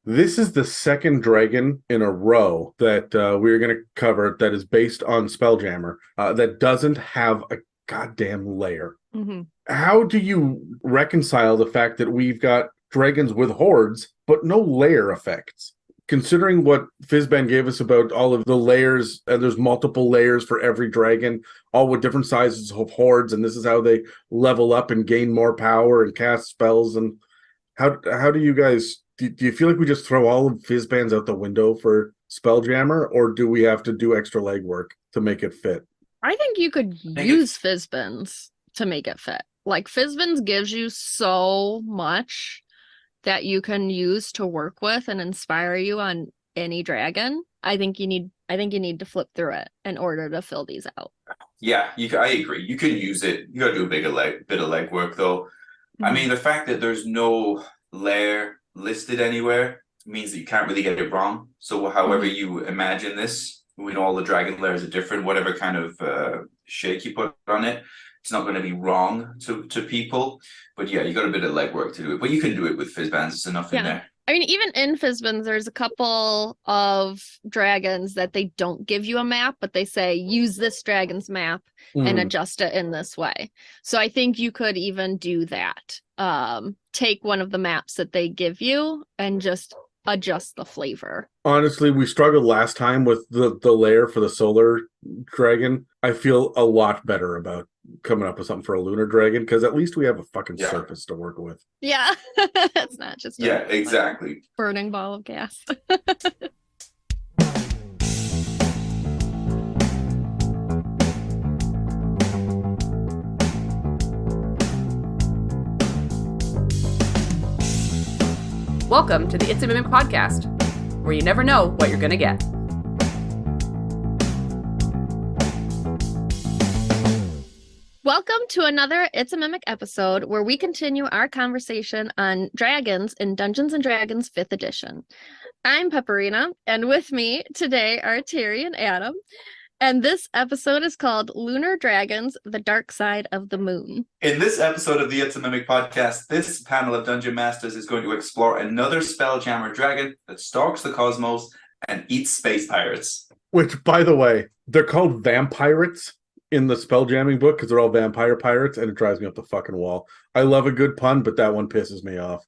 This is the second dragon in a row that we're going to cover that is based on Spelljammer that doesn't have a goddamn lair. Mm-hmm. How do you reconcile the fact that we've got dragons with hordes, but no lair effects? Considering what Fizban gave us about all of the layers, and there's multiple layers for every dragon, all with different sizes of hordes, and this is how they level up and gain more power and cast spells. And how do you guys do you feel like we just throw all of Fizban's out the window for Spelljammer, or do we have to do extra legwork to make it fit? I think you could use Fizbins to make it fit. Like Fizbins gives you so much that you can use to work with and inspire you on any dragon. I think you need to flip through it in order to fill these out. Yeah, I agree. You can use it. You got to do a bit of legwork though. I mean, the fact that there's no layer listed anywhere means that you can't really get it wrong. So however you imagine this, we know all the dragon layers are different, whatever kind of shake you put on it, it's not going to be wrong to people. But yeah, you got a bit of legwork to do it. But you can do it with Fizzbands. It's enough in there. I mean, even in Fizzbins, there's a couple of dragons that they don't give you a map, but they say, use this dragon's map and adjust it in this way. So I think you could even do that. Take one of the maps that they give you and just adjust the flavor. Honestly, we struggled last time with the layer for the solar dragon. I feel a lot better about coming up with something for a lunar dragon, because at least we have a fucking surface to work with. Yeah. It's not just exactly burning ball of gas. Welcome to the It's a Mimic podcast, where you never know what you're gonna get. Welcome to another It's a Mimic episode where we continue our conversation on dragons in Dungeons & Dragons 5th edition. I'm Pepperina, and with me today are Terry and Adam, and this episode is called Lunar Dragons, The Dark Side of the Moon. In this episode of the It's a Mimic podcast, this panel of Dungeon Masters is going to explore another Spelljammer dragon that stalks the cosmos and eats space pirates. Which, by the way, they're called vampirates in the spelljamming book because they're all vampire pirates, and it drives me up the fucking wall. I love a good pun, but that one pisses me off.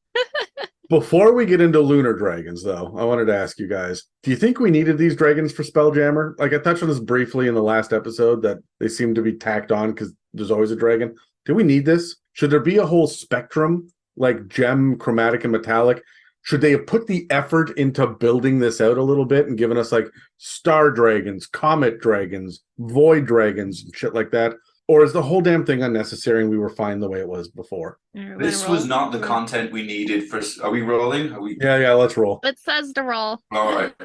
Before we get into lunar dragons, though, I wanted to ask you guys, do you think we needed these dragons for Spelljammer? Like, I touched on this briefly in the last episode, that they seem to be tacked on because there's always a dragon. Do we need this? Should there be a whole spectrum, like gem, chromatic, and metallic? Should they have put the effort into building this out a little bit and given us, like, star dragons, comet dragons, void dragons, and shit like that? Or is the whole damn thing unnecessary and we were fine the way it was before? This was not the content we needed for... Are we rolling? Yeah, let's roll. It says to roll. All right.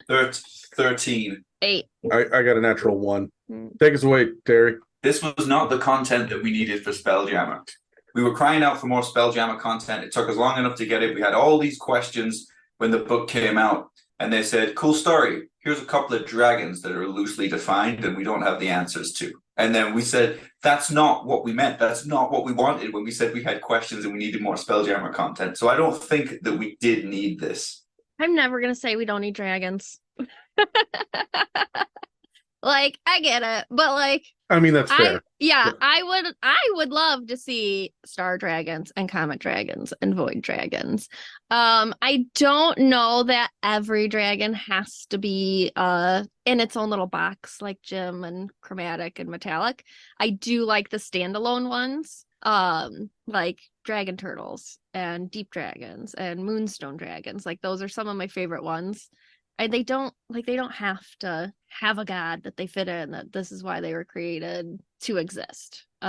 13. 8. I got a natural 1. Take us away, Terry. This was not the content that we needed for Spelljammer. We were crying out for more Spelljammer content. It took us long enough to get it. We had all these questions when the book came out, and they said, cool story. Here's a couple of dragons that are loosely defined and we don't have the answers to. And then we said, that's not what we meant. That's not what we wanted when we said we had questions and we needed more Spelljammer content. So I don't think that we did need this. I'm never going to say we don't need dragons. Like, I get it, but like, I mean, that's fair. I would love to see star dragons and comet dragons and void dragons. I don't know that every dragon has to be in its own little box, like gem and chromatic and metallic. I do like the standalone ones, like dragon turtles and deep dragons and moonstone dragons. Like, those are some of my favorite ones. And they don't have to have a god that they fit in, that this is why they were created to exist. So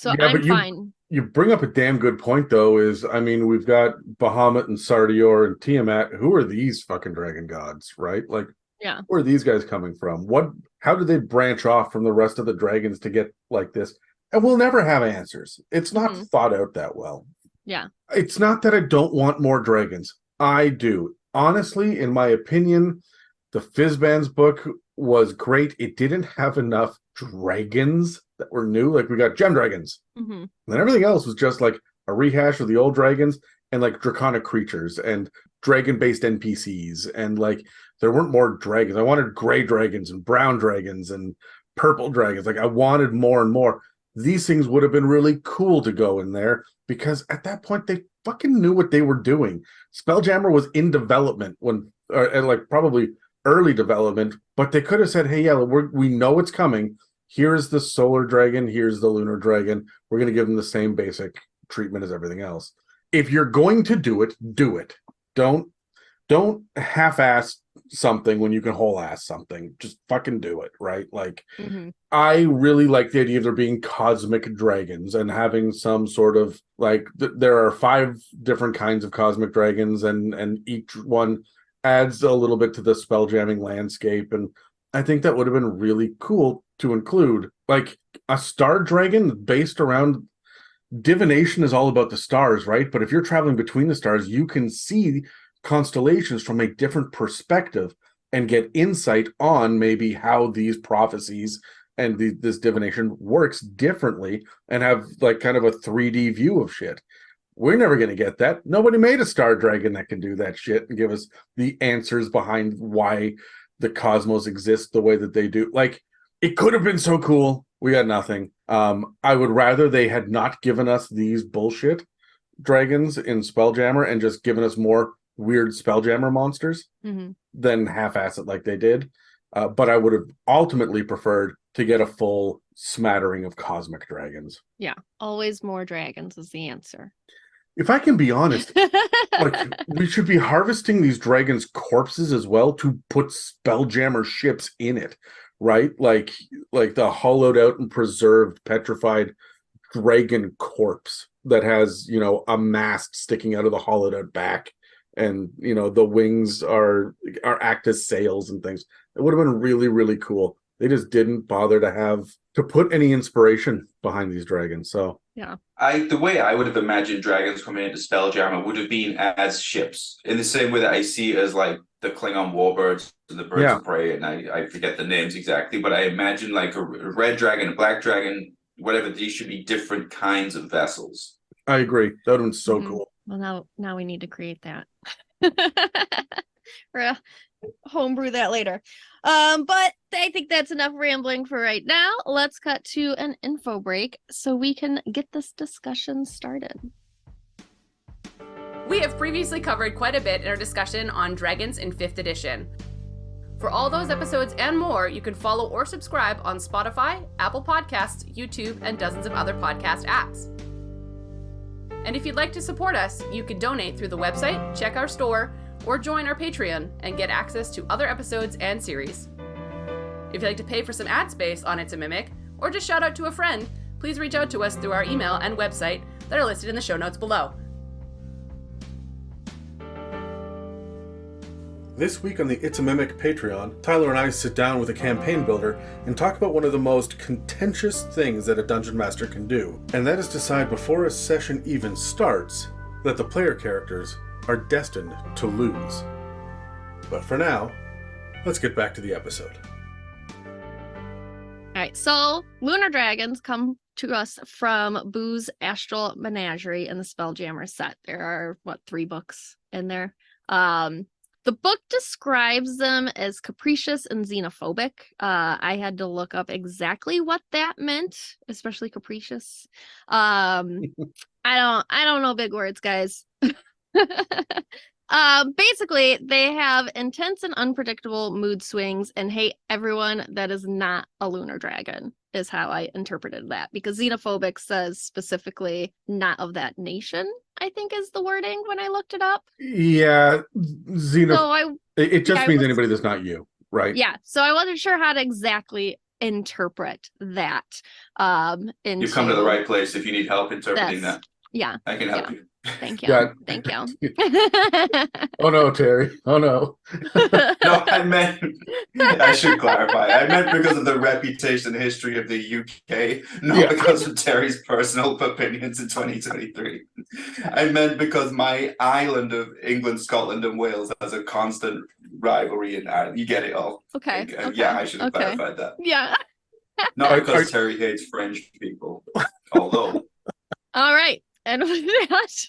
yeah, I'm fine. You bring up a damn good point, though, is, I mean, we've got Bahamut and Sardior and Tiamat. Who are these fucking dragon gods, right? Like, yeah, where are these guys coming from? How do they branch off from the rest of the dragons to get like this? And we'll never have answers. It's not thought out that well. Yeah. It's not that I don't want more dragons. I do. Honestly, in my opinion, the Fizzbands book was great. It didn't have enough dragons that were new. Like, we got gem dragons. And then everything else was just like a rehash of the old dragons. and like draconic creatures and dragon-based NPCs, and like there weren't more dragons. I wanted gray dragons and brown dragons and purple dragons. Like I wanted more and more. These things would have been really cool to go in there because at that point they fucking knew what they were doing. Spelljammer was in development and like probably early development, but they could have said, "Hey, yeah, we know it's coming. Here's the solar dragon. Here's the lunar dragon. We're going to give them the same basic treatment as everything else." If you're going to do it, do it. Don't half-ass something when you can whole-ass something. Just fucking do it, right? Like, I really like the idea of there being cosmic dragons and having some sort of like there are 5 different kinds of cosmic dragons, and each one adds a little bit to the spelljamming landscape, and I think that would have been really cool to include. Like a star dragon based around divination is all about the stars, right? But if you're traveling between the stars, you can see constellations from a different perspective and get insight on maybe how these prophecies and this divination works differently, and have like kind of a 3D view of shit. We're never going to get that. Nobody made a star dragon that can do that shit and give us the answers behind why the cosmos exists the way that they do. Like, it could have been so cool. We got nothing. I would rather they had not given us these bullshit dragons in Spelljammer and just given us more weird Spelljammer monsters than half-ass it like they did. But I would have ultimately preferred to get a full smattering of cosmic dragons. Yeah, always more dragons is the answer. If I can be honest, like we should be harvesting these dragons' corpses as well to put Spelljammer ships in it, right? Like the hollowed out and preserved petrified dragon corpse that has, you know, a mast sticking out of the hollowed out back, and you know the wings are act as sails and things. It would have been really, really cool. They just didn't bother to put any inspiration behind these dragons. So yeah, the way I would have imagined dragons coming into Spelljammer would have been as ships, in the same way that I see it as like the Klingon warbirds and the birds of prey, and I forget the names exactly, but I imagine like a red dragon, a black dragon, whatever. These should be different kinds of vessels. I agree. That would have been so cool. Well, now we need to create that. We're homebrew that later. But I think that's enough rambling for right now. Let's cut to an info break so we can get this discussion started. We have previously covered quite a bit in our discussion on Dragons in 5th edition. For all those episodes and more, you can follow or subscribe on Spotify, Apple Podcasts, YouTube, and dozens of other podcast apps. And if you'd like to support us, you can donate through the website, check our store, or join our Patreon and get access to other episodes and series. If you'd like to pay for some ad space on It's a Mimic, or just shout out to a friend, please reach out to us through our email and website that are listed in the show notes below. This week on the It's a Mimic Patreon, Tyler and I sit down with a campaign builder and talk about one of the most contentious things that a dungeon master can do, and that is decide before a session even starts that the player characters are destined to lose. But for now, let's get back to the episode. All right, so lunar dragons come to us from Boo's Astral Menagerie in the Spelljammer set. There are 3 books in there. The book describes them as capricious and xenophobic. I had to look up exactly what that meant, especially capricious. I don't know big words, guys. Basically, they have intense and unpredictable mood swings and hate everyone that is not a lunar dragon, is how I interpreted that, because xenophobic says specifically not of that nation, I think is the wording when I looked it up. Yeah, it just means was, anybody that's not you, right? Yeah, so I wasn't sure how to exactly interpret that. You've come to the right place if you need help interpreting that. Yeah. I can help you. Thank you. Yeah. Thank you. Oh no, Terry. Oh no. No, I should clarify. I meant because of the reputation and history of the UK, not because of Terry's personal opinions in 2023. I meant because my island of England, Scotland, and Wales has a constant rivalry in Ireland. You get it all. Okay. Yeah, I should have clarified that. Yeah. Not because Terry hates French people, although. All right. And with that,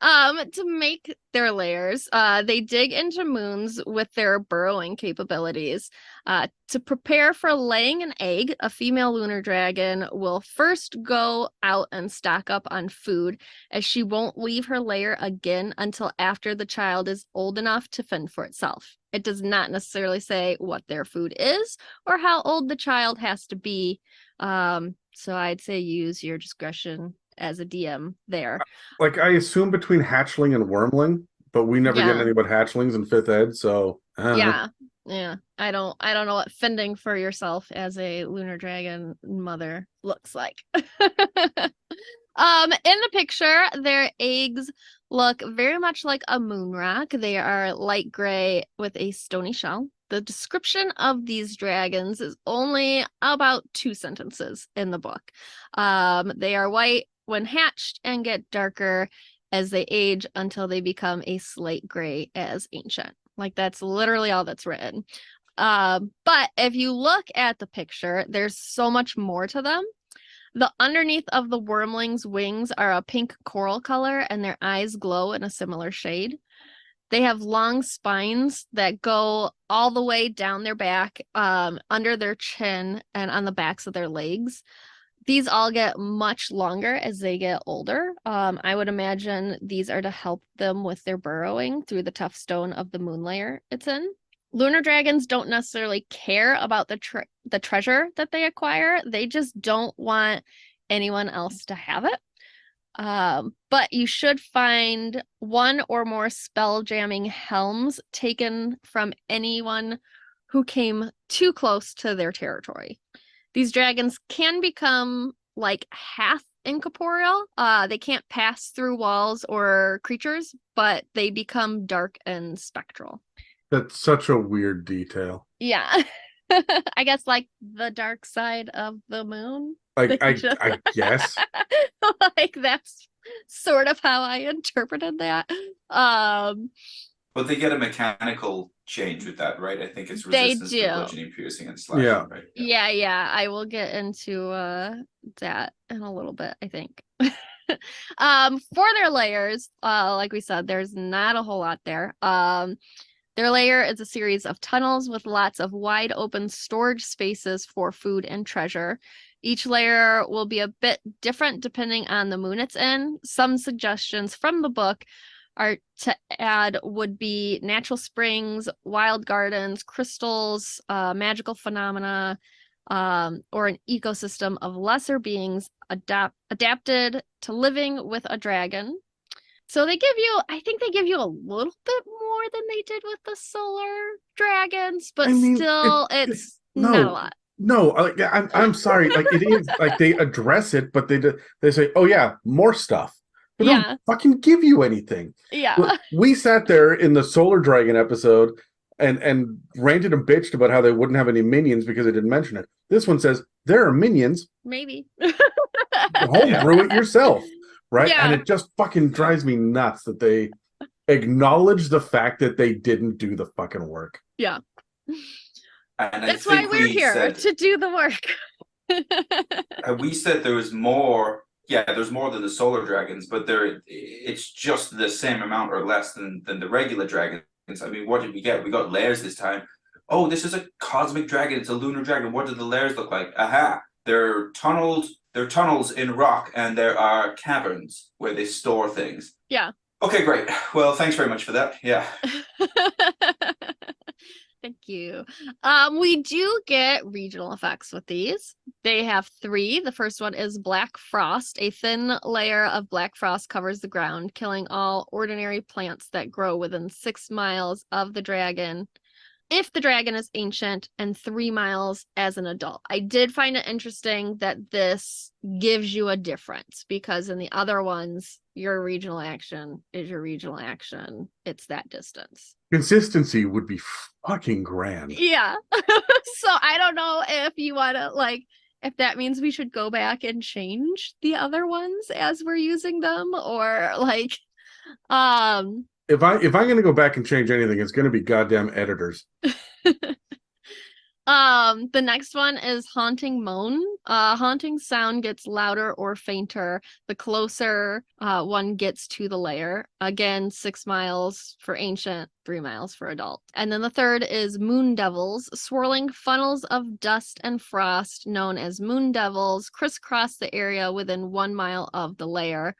To make their lairs, they dig into moons with their burrowing capabilities. To prepare for laying an egg, a female lunar dragon will first go out and stock up on food, as she won't leave her lair again until after the child is old enough to fend for itself. It does not necessarily say what their food is or how old the child has to be. So I'd say use your discretion as a DM there. Like, I assume between hatchling and wyrmling, but we never get Yeah. any about hatchlings in 5th ed, so Yeah. I don't know what fending for yourself as a lunar dragon mother looks like. In the picture, their eggs look very much like a moon rock. They are light gray with a stony shell. The description of these dragons is only about 2 sentences in the book. They are white when hatched and get darker as they age until they become a slate gray as ancient. Like, that's literally all that's written. But if you look at the picture, there's so much more to them. The underneath of the wyrmling's wings are a pink coral color, and their eyes glow in a similar shade. They have long spines that go all the way down their back, under their chin, and on the backs of their legs. These all get much longer as they get older. I would imagine these are to help them with their burrowing through the tough stone of the moon layer it's in. Lunar dragons don't necessarily care about the treasure that they acquire. They just don't want anyone else to have it. But you should find 1 or more spell jamming helms taken from anyone who came too close to their territory. These dragons can become like half incorporeal. They can't pass through walls or creatures, but they become dark and spectral. that's such a weird detail. Yeah. I guess like the dark side of the moon. Like, They just- I guess. Like, that's sort of how I interpreted that. But they get a mechanical change with that, right? I think it's They resistance do. to bludgeoning, piercing, and slashing, Yeah. right? Yeah, I will get into that in a little bit, I think. For their layers, like we said, there's not a whole lot there. Their layer is a series of tunnels with lots of wide open storage spaces for food and treasure. Each layer will be a bit different depending on the moon it's in. Some suggestions from the book are to add would be natural springs, wild gardens, crystals, magical phenomena, or an ecosystem of lesser beings adapted to living with a dragon. So I think they give you a little bit more than they did with the solar dragons, but I mean, still, it's not a lot. No, I'm sorry. Like, it is like they address it, but they say, "Oh yeah, more stuff." They Yeah. don't fucking give you anything. Yeah. We sat there in the Solar Dragon episode and ranted and bitched about how they wouldn't have any minions because they didn't mention it. This one says there are minions. Maybe. Homebrew it yourself, right? Yeah. And it just fucking drives me nuts that they acknowledge the fact that they didn't do the fucking work. Yeah. And That's I why think we're we here, said, to do the work. we said there was more. Yeah, there's more than the solar dragons, but it's just the same amount or less than the regular dragons. I mean, what did we get? We got layers this time. Oh, this is a cosmic dragon. It's a lunar dragon. What do the layers look like? Aha! They're tunnels in rock, and there are caverns where they store things. Yeah. Okay, great. Well, thanks very much for that. Yeah. Thank you. We do get regional effects with these. They have 3. The first one is Black Frost. A thin layer of black frost covers the ground, killing all ordinary plants that grow within 6 miles of the dragon, if the dragon is ancient, and 3 miles as an adult. I did find it interesting that this gives you a difference, because in the other ones, your regional action is your regional action. It's that distance. Consistency would be fucking grand. Yeah. So I don't know if you want to, if that means we should go back and change the other ones as we're using them, or If I'm gonna go back and change anything, it's gonna be goddamn editors. The next one is haunting moan. Haunting sound gets louder or fainter the closer one gets to the lair. Again, 6 miles for ancient, 3 miles for adult. And then the third is moon devils. Swirling funnels of dust and frost, known as moon devils, crisscross the area within 1 mile of the lair,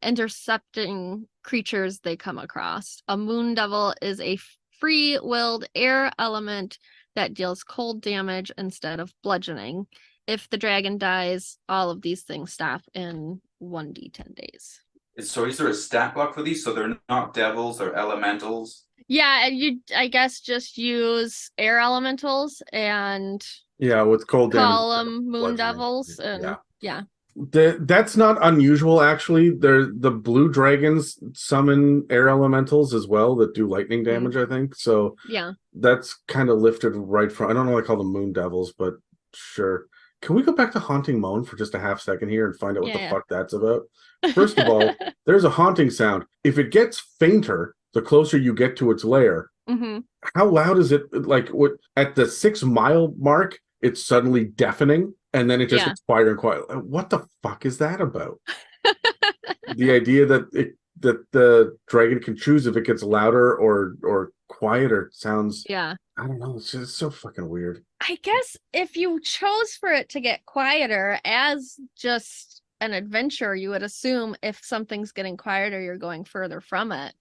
intercepting creatures they come across. A moon devil is a free-willed air element that deals cold damage instead of bludgeoning. If the dragon dies, all of these things stop in 1d10 days. So is there a stat block for these? So they're not devils, they're elementals. Yeah, and you, I guess, just use air elementals and Yeah, with cold damage. call them moon bludgeoning. devils. And yeah. That's not unusual, actually. The blue dragons summon air elementals as well that do lightning damage, I think. So Yeah. that's kind of lifted right from. I don't know why I call them moon devils, but sure. Can we go back to haunting moan for just a half second here and find out what the fuck that's about? First of all, there's a haunting sound. If it gets fainter, the closer you get to its lair, how loud is it? Like what at the 6 mile mark, it's suddenly deafening. And then it just gets quieter and quieter. What the fuck is that about? The idea that the dragon can choose if it gets louder or quieter sounds. Yeah. I don't know. It's just so fucking weird. I guess if you chose for it to get quieter as just an adventure, you would assume if something's getting quieter, you're going further from it.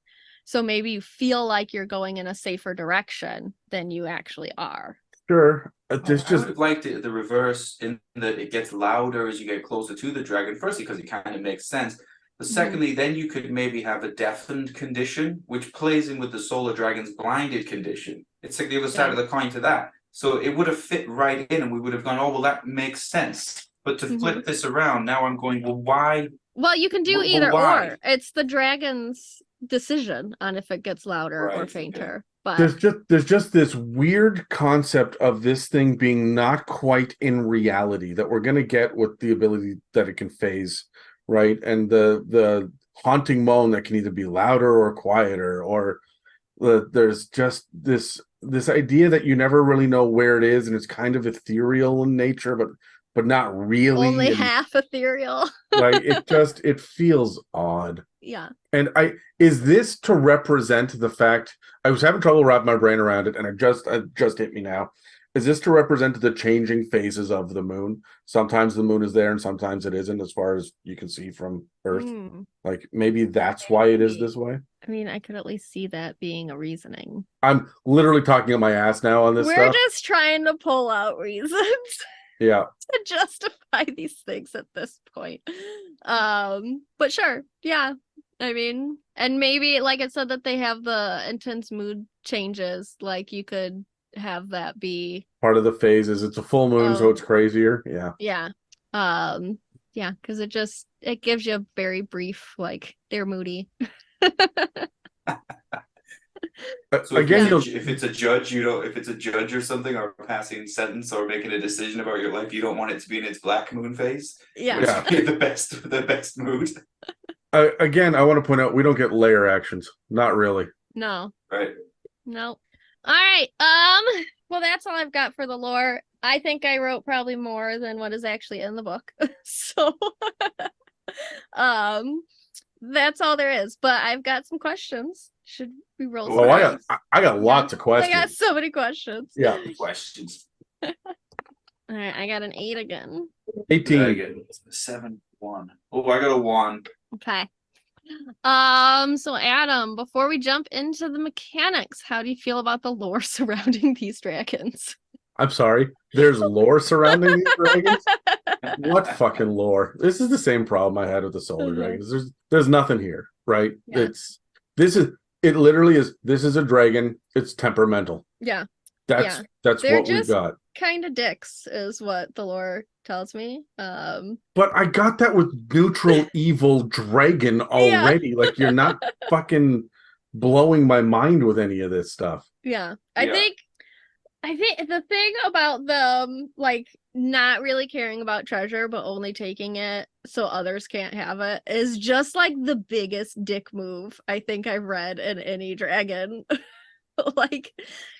So maybe you feel like you're going in a safer direction than you actually are. Sure. I would have liked it the reverse in that it gets louder as you get closer to the dragon. Firstly, because it kind of makes sense. But secondly, then you could maybe have a deafened condition, which plays in with the solar dragon's blinded condition. It's like the other side of the coin to that. So it would have fit right in and we would have gone, oh, well, that makes sense. But to flip this around, now I'm going, well, why? Well, you can do either or. It's the dragon's decision on if it gets louder or fainter. But there's just this weird concept of this thing being not quite in reality that we're going to get with the ability that it can phase, right? And the haunting moan that can either be louder or quieter, or there's just this idea that you never really know where it is, and it's kind of ethereal in nature, but not really. Only half ethereal. Like it feels odd. Yeah. And is this to represent the fact I was having trouble wrapping my brain around it, and it just hit me now. Is this to represent the changing phases of the moon? Sometimes the moon is there and sometimes it isn't, as far as you can see from Earth. Like maybe that's why it is this way. I mean, I could at least see that being a reasoning. I'm literally talking on my ass now on this stuff. We're just trying to pull out reasons. Yeah. To justify these things at this point. But sure, yeah. I mean, and maybe like it said that they have the intense mood changes, like you could have that be part of the phases. It's a full moon, so it's crazier. Yeah. Yeah, because it gives you a very brief, like, they're moody. So again, if it's a judge, if it's a judge or something, or passing sentence or making a decision about your life, you don't want it to be in its black moon phase. Yeah. Which would be the best mood. Again, I want to point out we don't get layer actions. Not really. No. Right. No. All right. Well, that's all I've got for the lore. I think I wrote probably more than what is actually in the book. So that's all there is. But I've got some questions. Should we roll some? Oh, I got lots of questions. I got so many questions. Yeah. Questions. All right, I got an 8 again. 18. 7-1. Oh, I got a 1. Okay. So Adam, before we jump into the mechanics, how do you feel about the lore surrounding these dragons? I'm sorry. There's lore surrounding these dragons? What fucking lore? This is the same problem I had with the solar dragons. There's nothing here, right? Yeah. This is a dragon. It's temperamental. Yeah. That's They're what we got. Kind of dicks is what the lore tells me. But I got that with neutral evil dragon already. Yeah. Like, you're not fucking blowing my mind with any of this stuff. Yeah. I think the thing about them, like, not really caring about treasure but only taking it so others can't have it, is just like the biggest dick move I think I've read in any dragon. Like,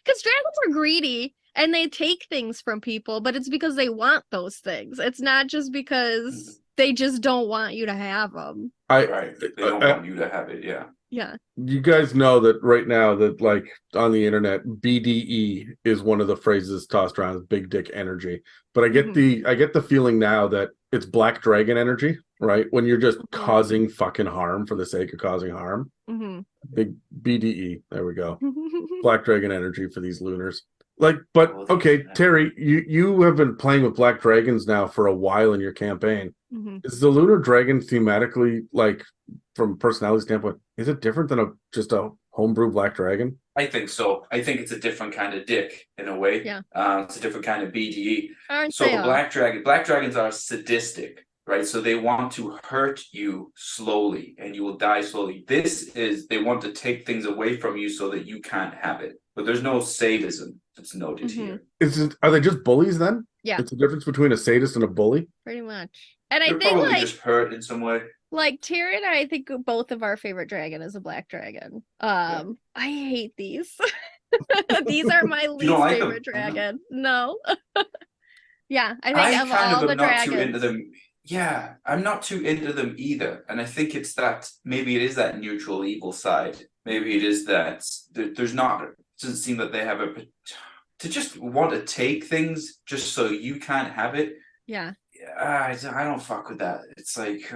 because dragons are greedy And they take things from people, but it's because they want those things. It's not just because they just don't want you to have them. Right. They don't want you to have it. Yeah. Yeah. You guys know that right now that like on the internet, BDE is one of the phrases tossed around, big dick energy. But I get the feeling now that it's black dragon energy, right? When you're just causing fucking harm for the sake of causing harm. Big BDE. There we go. Black dragon energy for these lunars. Like, but okay, Terry, you have been playing with black dragons now for a while in your campaign. Is the lunar dragon thematically, like, from a personality standpoint, is it different than just a homebrew black dragon? I think so. I think it's a different kind of dick in a way. Yeah. It's a different kind of BDE. Aren't So they the all? black dragons are sadistic, right? So they want to hurt you slowly and you will die slowly. They want to take things away from you so that you can't have it. But there's no sadism that's noted here. Are they just bullies then? Yeah. It's the difference between a sadist and a bully? Pretty much. And They're I think probably like just hurt in some way. like Terry and I think both of our favorite dragon is a black dragon. I hate these. These are my least like them? favorite dragon. No. Yeah, I think I of kind all of the am not dragons. too into them. Yeah, I'm not too into them either. And I think it's that maybe it is that neutral evil side. Maybe it is that there's not, it doesn't seem that they have to just want to take things just so you can't have it. Yeah. I don't fuck with that. It's like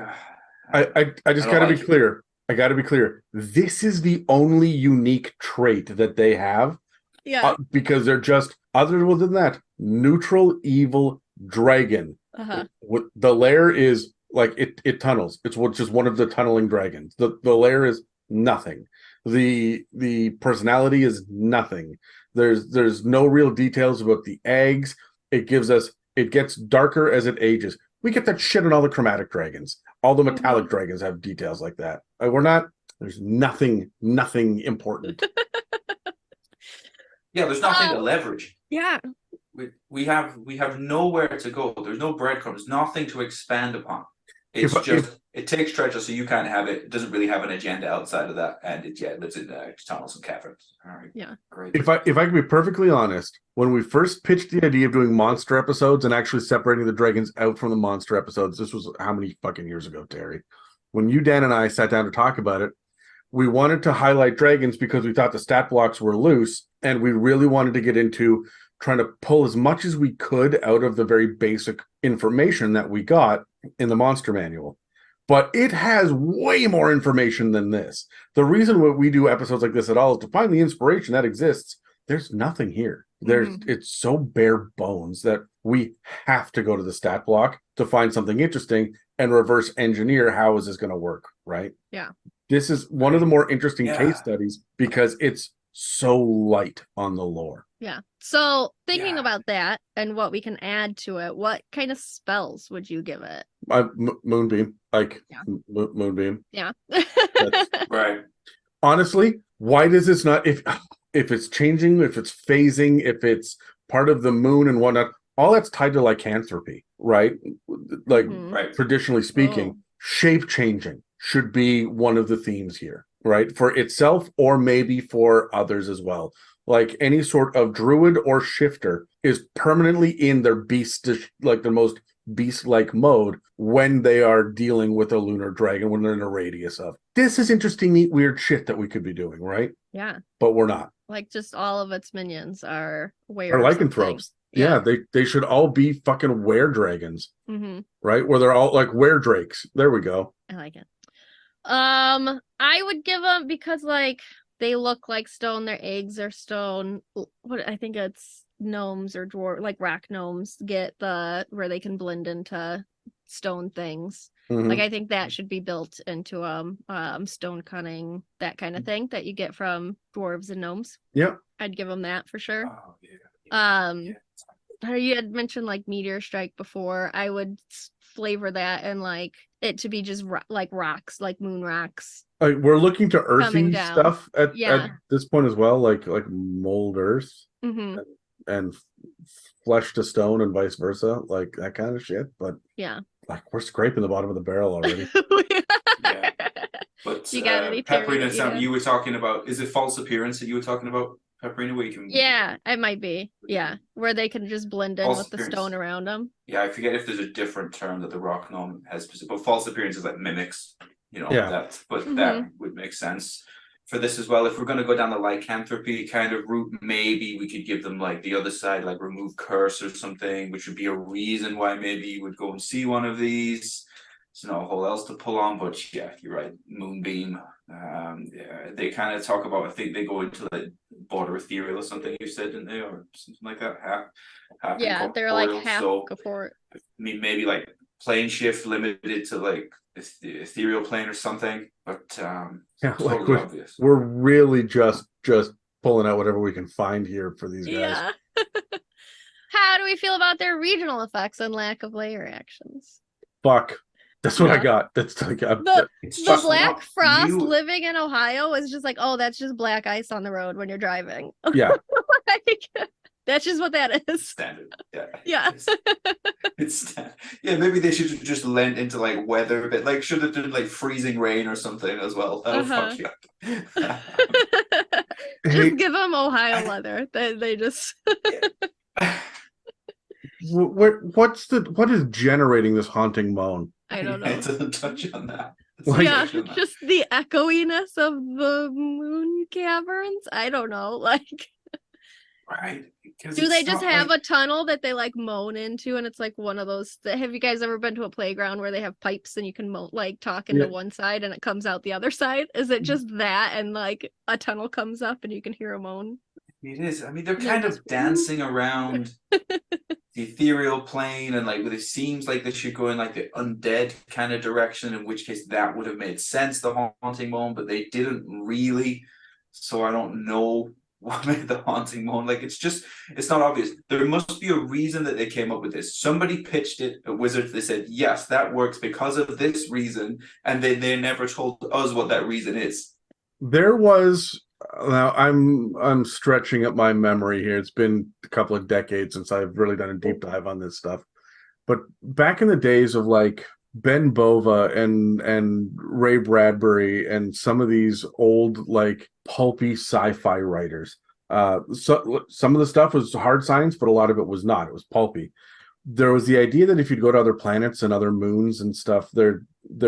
I just got to be clear. I got to be clear. This is the only unique trait that they have. Yeah. Because they're just, other than that, neutral evil dragon. The lair is like it tunnels. It's just one of the tunneling dragons. The lair is nothing. The personality is nothing. There's no real details about the eggs. It gets darker as it ages. We get that shit in all the chromatic dragons. All the metallic dragons have details like that. There's nothing important. yeah, there's nothing to leverage. Yeah. We have nowhere to go. There's no breadcrumbs, nothing to expand upon. It takes treasure, so you can't have it. It doesn't really have an agenda outside of that, and it lives in tunnels and caverns. All right, yeah, great. If I can be perfectly honest, when we first pitched the idea of doing monster episodes and actually separating the dragons out from the monster episodes, this was how many fucking years ago, Terry? When you, Dan, and I sat down to talk about it, we wanted to highlight dragons because we thought the stat blocks were loose, and we really wanted to get into trying to pull as much as we could out of the very basic information that we got in the monster manual. But it has way more information than this. The reason why we do episodes like this at all is to find the inspiration that exists. There's nothing here. It's so bare bones that we have to go to the stat block to find something interesting and reverse engineer how is this going to work, right? Yeah. This is one of the more interesting case studies because it's so light on the lore. Yeah. So thinking about that and what we can add to it, what kind of spells would you give it? Moonbeam, Moonbeam. Yeah. Right. Honestly, why does this not? If it's changing, if it's phasing, if it's part of the moon and whatnot, all that's tied to lycanthropy, right? Like traditionally speaking, shape changing should be one of the themes here, right? For itself or maybe for others as well. Like any sort of druid or shifter is permanently in their like the most beast-like mode when they are dealing with a lunar dragon, when they're in a radius of. This is interesting, neat, weird shit that we could be doing, right? Yeah. But we're not. Like just all of its minions are were lycanthropes. Yeah, they should all be fucking were dragons. Right? Where they're all like were drakes. There we go. I like it. I would give them because like they look like stone, their eggs are stone. What I think it's gnomes or dwarf, like rock gnomes get where they can blend into stone things. Like I think that should be built into stone cunning, that kind of thing that you get from dwarves and gnomes. Yeah, I'd give them that for sure. Oh, yeah. You had mentioned like meteor strike before. I would flavor that and like it to be just like rocks, like moon rocks. We're looking to earthy stuff at this point as well, like mold earth and flesh to stone and vice versa, like that kind of shit. But yeah, like we're scraping the bottom of the barrel already. But you got any Pepperina, something you were talking about, is it false appearance that you were talking about? Pepperina, where you can. Yeah, it might be. Yeah, where they can just blend in False with the appearance. stone around them. Yeah, I forget if there's a different term that the rock gnome has, but false appearances like mimics, Yeah. that would make sense for this as well. If we're going to go down the lycanthropy kind of route, maybe we could give them like the other side, like remove curse or something, which would be a reason why maybe you would go and see one of these. There's no hole else to pull on, but yeah, you're right. Moonbeam. Yeah, they kind of talk about, I think they go into like border ethereal or something you said, didn't they, or something like that. Half Yeah, they're like incorporeal. half So, corporeal. I mean, maybe like plane shift limited to like the ethereal plane or something, but Yeah, totally like obvious. we're really just pulling out whatever we can find here for these guys. Yeah. How do we feel about their regional effects and lack of layer actions? Fuck. That's what I Yeah. got. That's like It's The just Black not Frost you- living in Ohio is just like, oh, that's just black ice on the road when you're driving. yeah. Like, that's just what that is. standard. Yeah. Yeah. Yeah, maybe they should have just lent into like weather a bit. Like should have done like freezing rain or something as well. That'll fuck you up. Hey, Just give them Ohio weather. They just what is generating this haunting moan? I don't know. It doesn't touch on that. It Like- doesn't Yeah, touch on that. just the echoiness of the moon caverns. I don't know. Like, Right. Because do they it's just not have like- a tunnel that they like moan into, and it's like one of those? Have you guys ever been to a playground where they have pipes and you can like talk into Yeah. one side and it comes out the other side? Is it just that, and like a tunnel comes up and you can hear a moan? It is. I mean, they're Yeah, kind just- of dancing around the ethereal plane, and like it seems like they should go in like the undead kind of direction. In which case, that would have made sense, the haunting moan, but they didn't really. So I don't know what made the haunting moan. Like it's not obvious. There must be a reason that they came up with this. Somebody pitched it at Wizards. They said, yes, that works because of this reason, and then they never told us what that reason is. There was now I'm stretching at my memory here. It's been a couple of decades since I've really done a deep dive on this stuff. But back in the days of like Ben Bova and Ray Bradbury and some of these old like pulpy sci-fi writers, so some of the stuff was hard science, but a lot of it was not. It was pulpy. There was the idea that if you'd go to other planets and other moons and stuff, there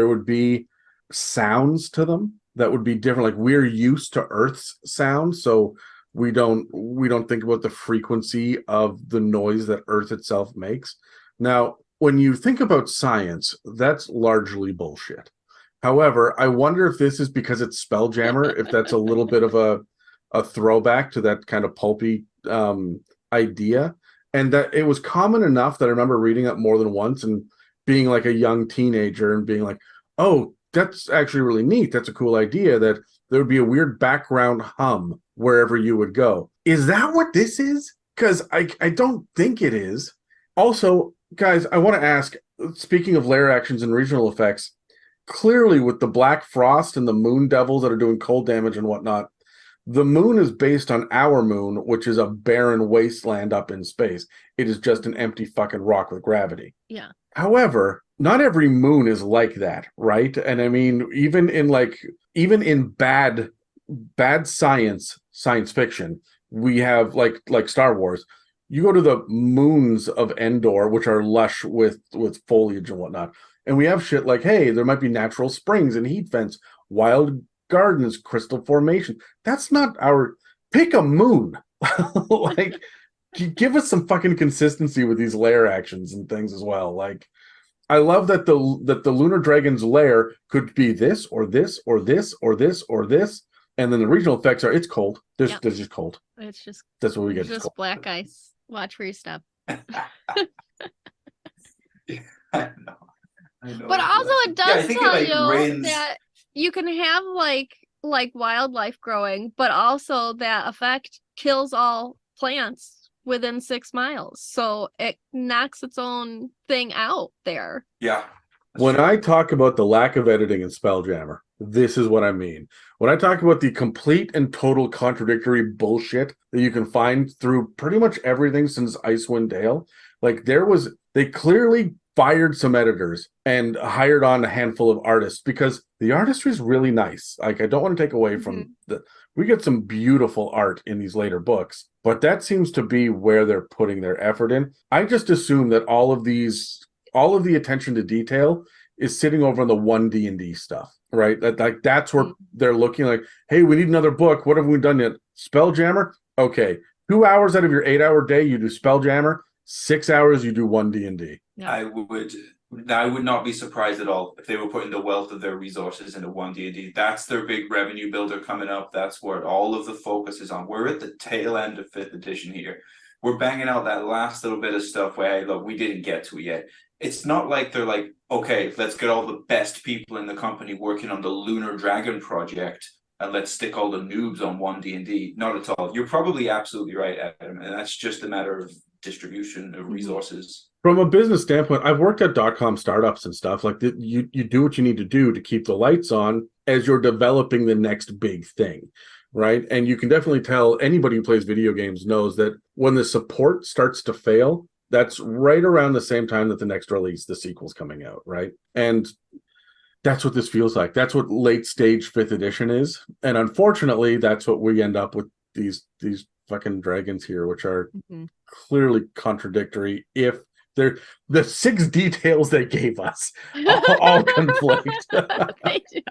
would be sounds to them that would be different. Like we're used to Earth's sound, so we don't think about the frequency of the noise that Earth itself makes. Now, when you think about science, that's largely bullshit. However, I wonder if this is because it's Spelljammer, if that's a little bit of a throwback to that kind of pulpy idea, and that it was common enough that I remember reading it more than once and being like a young teenager and being like, oh, that's actually really neat. That's a cool idea that there would be a weird background hum wherever you would go. Is that what this is? Because I don't think it is. Also, guys, I want to ask, speaking of layer actions and regional effects, clearly with the Black Frost and the Moon Devils that are doing cold damage and whatnot, the moon is based on our moon, which is a barren wasteland up in space. It is just an empty fucking rock with gravity. Yeah. However, not every moon is like that, right? And I mean, even in bad science fiction, we have like Star Wars. You go to the moons of Endor, which are lush with foliage and whatnot, and we have shit like, hey, there might be natural springs and heat vents, wild gardens, crystal formation. That's not our. Pick a moon. Like, give us some fucking consistency with these lair actions and things as well. Like, I love that the lunar dragon's lair could be this or this or this or this or this, and then the regional effects are it's cold. There's just cold. It's just That's what we get. it's just cold. black ice. Watch where you step. Yeah, I know. But also it Yeah, I does think tell it, like, you rains. that you can have like wildlife growing, but also that effect kills all plants within 6 miles. So it knocks its own thing out there. Yeah. that's When true. I talk about the lack of editing in Spelljammer, this is what I mean. When I talk about the complete and total contradictory bullshit that you can find through pretty much everything since Icewind Dale, like they clearly fired some editors and hired on a handful of artists because the artistry is really nice. Like, I don't want to take away from we get some beautiful art in these later books, but that seems to be where they're putting their effort in. I just assume that all of the attention to detail is sitting over on the 1D&D stuff, right? That's where they're looking like, hey, we need another book. What have we done yet? Spelljammer? Okay. 2 hours out of your 8-hour day, you do Spelljammer. 6 hours, you do 1D&D. Yeah. I would not be surprised at all if they were putting the wealth of their resources into 1D&D. That's their big revenue builder coming up. That's where all of the focus is on. We're at the tail end of 5th edition here. We're banging out that last little bit of stuff where, hey, look, we didn't get to it yet. It's not like they're like, okay, let's get all the best people in the company working on the Lunar Dragon project and let's stick all the noobs on 1D&D. Not at all. You're probably absolutely right, Adam, and that's just a matter of distribution of resources. From a business standpoint, I've worked at .com startups and stuff like that. You do what you need to do to keep the lights on as you're developing the next big thing, right? And you can definitely tell, anybody who plays video games knows that when the support starts to fail, that's right around the same time that the next release, the sequel's coming out, right? And that's what this feels like. That's what late stage 5th edition is. And unfortunately, that's what we end up with these fucking dragons here, which are clearly contradictory. If they're the 6 details they gave us all conflict. They do.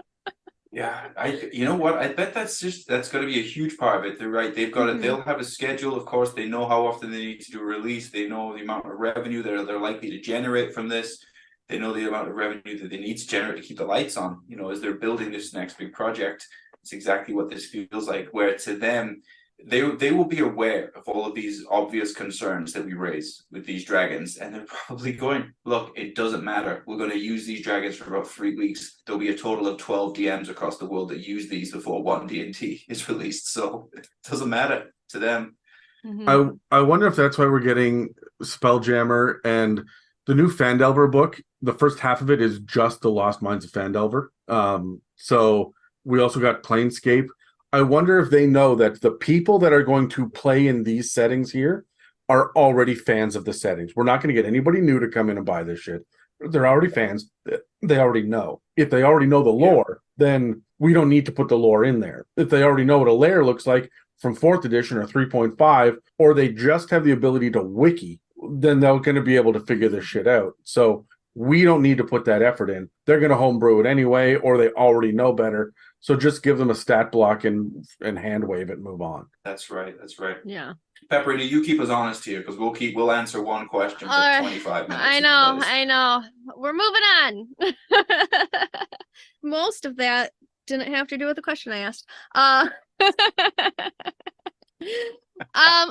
Yeah, you know what? I bet that's going to be a huge part of it. They're right. They've got it. They'll have a schedule. Of course, they know how often they need to do a release. They know the amount of revenue they're likely to generate from this. They know the amount of revenue that they need to generate to keep the lights on. You know, as they're building this next big project, it's exactly what this feels like. Where to them, they will be aware of all of these obvious concerns that we raise with these dragons, and they're probably going, look, it doesn't matter. We're going to use these dragons for about 3 weeks. There'll be a total of 12 DMs across the world that use these before 1D&D is released. So it doesn't matter to them. I wonder if that's why we're getting Spelljammer and the new Phandelver book. The first half of it is just the Lost Mines of Phandelver. So we also got Planescape. I wonder if they know that the people that are going to play in these settings here are already fans of the settings. We're not going to get anybody new to come in and buy this shit. They're already fans. They already know. If they already know the lore, then we don't need to put the lore in there. If they already know what a lair looks like from 4th edition or 3.5, or they just have the ability to wiki, then they're going to be able to figure this shit out. So we don't need to put that effort in. They're going to homebrew it anyway, or they already know better. So just give them a stat block and hand wave it and move on. That's right. Yeah. Pepperina, you keep us honest here, because we'll answer one question for 25 minutes. I know. We're moving on. Most of that didn't have to do with the question I asked.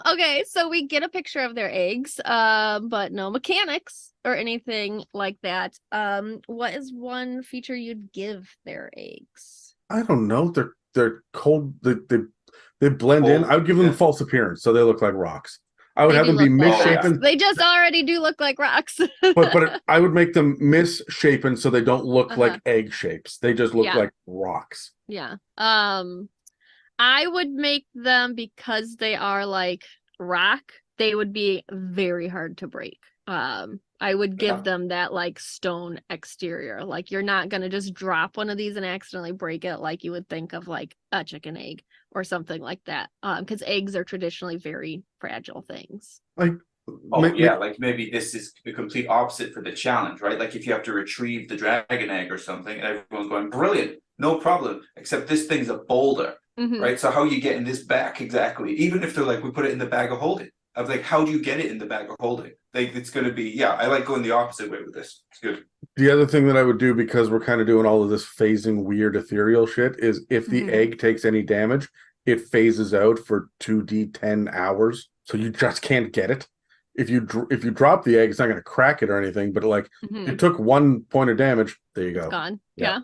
Okay, so we get a picture of their eggs, but no mechanics or anything like that. What is one feature you'd give their eggs? I don't know. They're cold. They blend in. I would give them false appearance, so they look like rocks. I would have them be misshapen. They just already do look like rocks. but I would make them misshapen so they don't look like egg shapes. They just look like rocks. Yeah. I would make them, because they are like rock, they would be very hard to break. I would give them that like stone exterior. Like, you're not going to just drop one of these and accidentally break it like you would think of like a chicken egg or something like that. Because eggs are traditionally very fragile things. Like, like maybe this is the complete opposite for the challenge, right? Like if you have to retrieve the dragon egg or something, and everyone's going, brilliant, no problem, except this thing's a boulder, right? So how are you getting this back exactly? Even if they're like, we put it in the bag of holding. I was like, how do you get it in the bag of holding? Like, it's going to be, I like going the opposite way with this. It's good. The other thing that I would do, because we're kind of doing all of this phasing weird ethereal shit, is if the egg takes any damage, it phases out for 2d10 hours. So you just can't get it. If you drop the egg, it's not going to crack it or anything, but like it took 1 point of damage. There you go. It's gone. Yeah.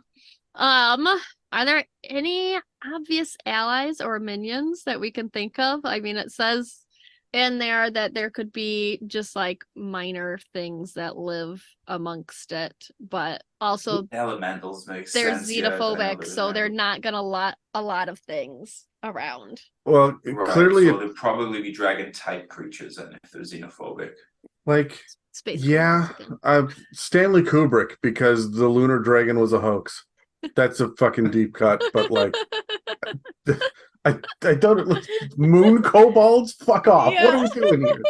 Are there any obvious allies or minions that we can think of? I mean, it says in there that there could be just like minor things that live amongst it, but also elementals make sense. They're xenophobic, so they're not gonna lot a lot of things around. Well, clearly, so there'd probably be dragon type creatures, and if they're xenophobic, like Space Yeah, kobolds again. Stanley Kubrick, because the lunar dragon was a hoax. That's a fucking deep cut, but like, I don't. Moon kobolds, fuck off. What are we doing here?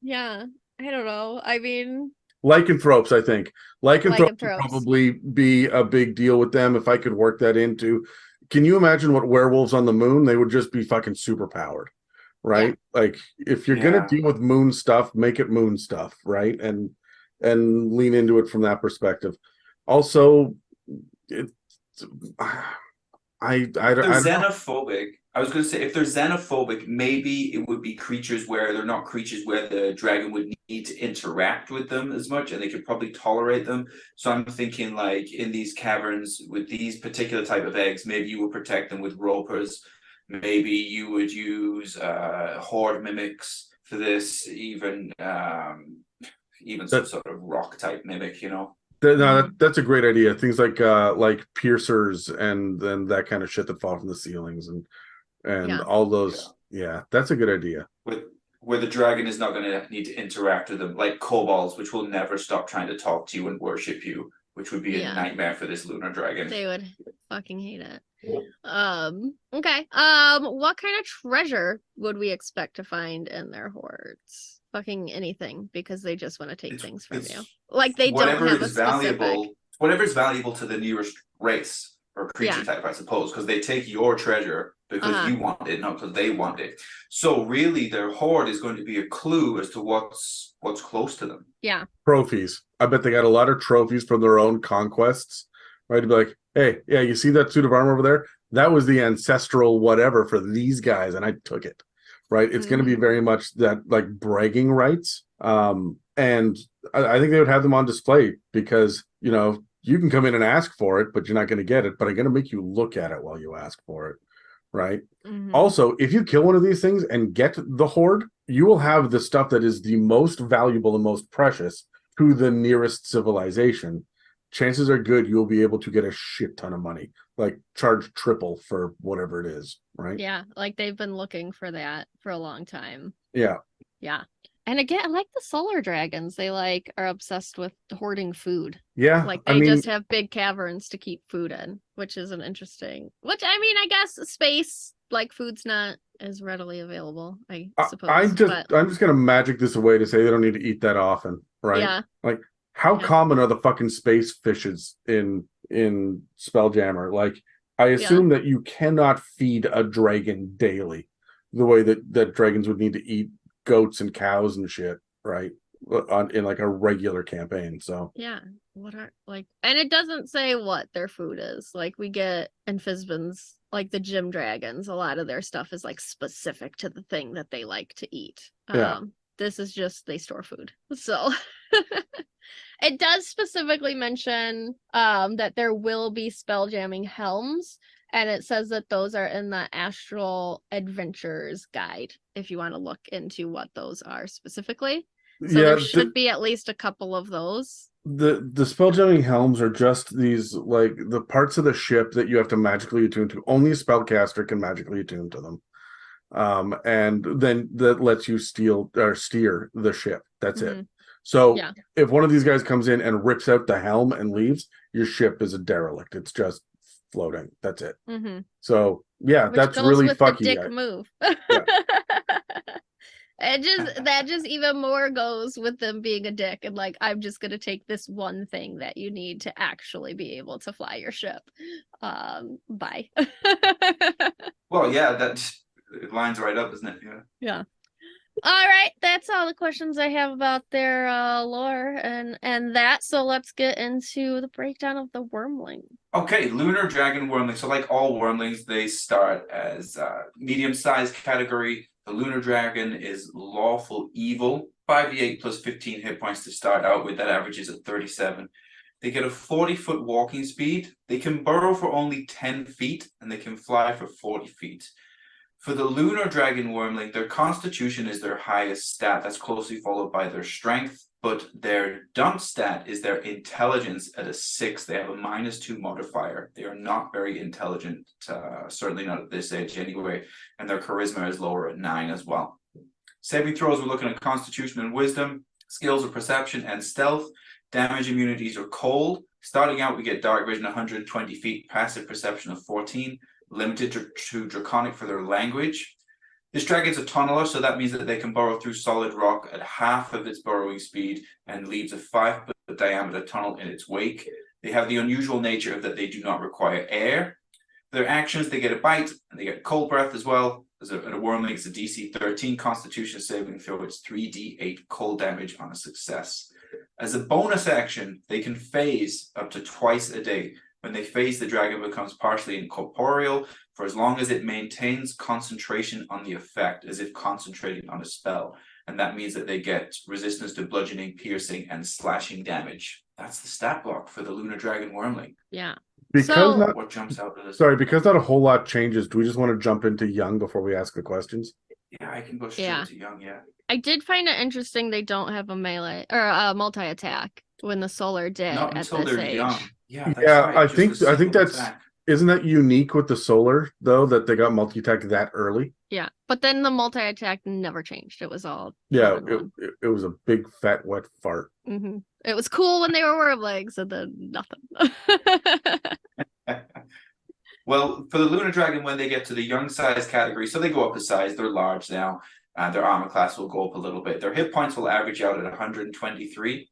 Yeah, I don't know. I mean, Lycanthropes, I think. Lycanthropes would lycanthropes. probably be a big deal with them if I could work that into. Can you imagine what werewolves on the moon? They would just be fucking super powered, right? Like if you're gonna deal with moon stuff, make it moon stuff, right? And lean into it from that perspective. Also, it, I They're don't know. xenophobic. I was going to say, if they're xenophobic, maybe it would be creatures where they're not creatures where the dragon would need to interact with them as much, and they could probably tolerate them. So I'm thinking, like, in these caverns with these particular type of eggs, maybe you would protect them with ropers. Maybe you would use horde mimics for this, even some sort of rock type mimic, you know. No, that's a great idea. Things like piercers and then that kind of shit that fall from the ceilings and all those. Yeah, that's a good idea. Where the dragon is not going to need to interact with them, like kobolds, which will never stop trying to talk to you and worship you, which would be a nightmare for this lunar dragon. They would fucking hate it. Okay. What kind of treasure would we expect to find in their hordes? Fucking anything, because they just want to take things from you. Like they don't have a specific. Whatever is valuable to the nearest race or creature type, I suppose, because they take your treasure because you want it, not because they want it. So really, their hoard is going to be a clue as to what's close to them. Yeah. Trophies. I bet they got a lot of trophies from their own conquests, right? To be like, hey, yeah, you see that suit of armor over there? That was the ancestral whatever for these guys, and I took it. Right, it's going to be very much that like bragging rights, and I think they would have them on display because you know you can come in and ask for it, but you're not going to get it. But I'm going to make you look at it while you ask for it, right? Also, if you kill one of these things and get the hoard, you will have the stuff that is the most valuable and most precious to the nearest civilization. Chances are good you'll be able to get a shit ton of money, like charge triple for whatever it is, right? Yeah, like they've been looking for that for a long time. Yeah. And again, I like the solar dragons. They like are obsessed with hoarding food. Yeah. Like they just have big caverns to keep food in, which is an interesting, which I mean, I guess space, like food's not as readily available, I suppose. I'm just gonna magic this away to say they don't need to eat that often, right? Yeah. Like how common are the fucking space fishes in Spelljammer? Like I assume that you cannot feed a dragon daily the way that dragons would need to eat goats and cows and shit, right? In like a regular campaign. So yeah, what are like, and it doesn't say what their food is. Like we get in Fizban's, like the gym dragons, a lot of their stuff is like specific to the thing that they like to eat. This is just they store food. So it does specifically mention that there will be spelljamming helms, and it says that those are in the Astral Adventures guide if you want to look into what those are specifically. So there should be at least a couple of those. The spelljamming helms are just these like the parts of the ship that you have to magically attune to. Only a spellcaster can magically attune to them. And then that lets you steer the ship. That's it. So if one of these guys comes in and rips out the helm and leaves, your ship is a derelict. It's just floating. That's it. So which that's goes really with fucky. The dick move. That just even more goes with them being a dick and like, I'm just gonna take this one thing that you need to actually be able to fly your ship. Bye. Well, yeah, it lines right up, doesn't it? Yeah. All right, that's all the questions I have about their lore and that. So let's get into the breakdown of the Wyrmling. Okay, Lunar Dragon Wyrmling. So like all Wyrmlings, they start as medium-sized category. The Lunar Dragon is lawful evil, 5d8 plus 15 hit points to start out with. That averages at 37. They get a 40-foot walking speed. They can burrow for only 10 feet, and they can fly for 40 feet. For the Lunar Dragon Wyrmling, their constitution is their highest stat. That's closely followed by their strength, but their dump stat is their intelligence at a 6. They have a -2 modifier. They are not very intelligent, certainly not at this age anyway, and their charisma is lower at 9 as well. Saving throws, we're looking at Constitution and Wisdom. Skills are Perception and Stealth. Damage immunities are Cold. Starting out, we get Dark Vision 120 feet, Passive Perception of 14, limited to Draconic for their language. This dragon's a tunneler, so that means that they can burrow through solid rock at half of its burrowing speed and leaves a 5-foot diameter tunnel in its wake. They have the unusual nature of that they do not require air. Their actions, they get a bite and they get cold breath as well. As a Wyrmling, it's a DC 13 Constitution saving throw. It's 3d8 cold damage on a success. As a bonus action, they can phase up to twice a day. When they phase, the dragon becomes partially incorporeal for as long as it maintains concentration on the effect, as if concentrating on a spell. And that means that they get resistance to bludgeoning, piercing, and slashing damage. That's the stat block for the Lunar Dragon Wyrmling. Yeah. Because not, What jumps out to this? sorry, because not a whole lot changes. Do we just want to jump into Young before we ask the questions? Yeah, I can go straight to Young, yeah. I did find it interesting they don't have a melee or a multi-attack when the Solar did Not at until this they're age. young. Yeah, that's Yeah, right. I Just a think single that's attack. isn't that unique with the Solar though that they got multi-attack that early? Yeah, but then the multi-attack never changed. It was all Yeah, one and one. it was a big fat wet fart. Mhm. It was cool when they were Wyrmlings, and then nothing. Well, for the Lunar Dragon, when they get to the young size category, so they go up a size, they're large now, and their armor class will go up a little bit. Their hit points will average out at 123.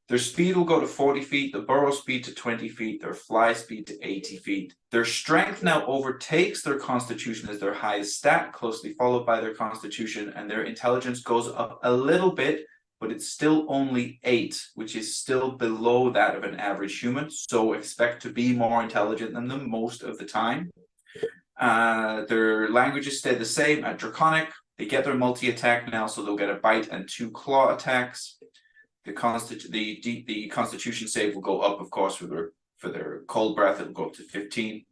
Their speed will go to 40 feet, the burrow speed to 20 feet, their fly speed to 80 feet. Their strength now overtakes their constitution as their highest stat, closely followed by their constitution, and their intelligence goes up a little bit, but it's still only 8, which is still below that of an average human. So expect to be more intelligent than them most of the time. Their languages stay the same at Draconic. They get their multi-attack now, so they'll get a bite and 2 claw attacks. The Constitution save will go up, of course, for their cold breath. It'll go up to 15.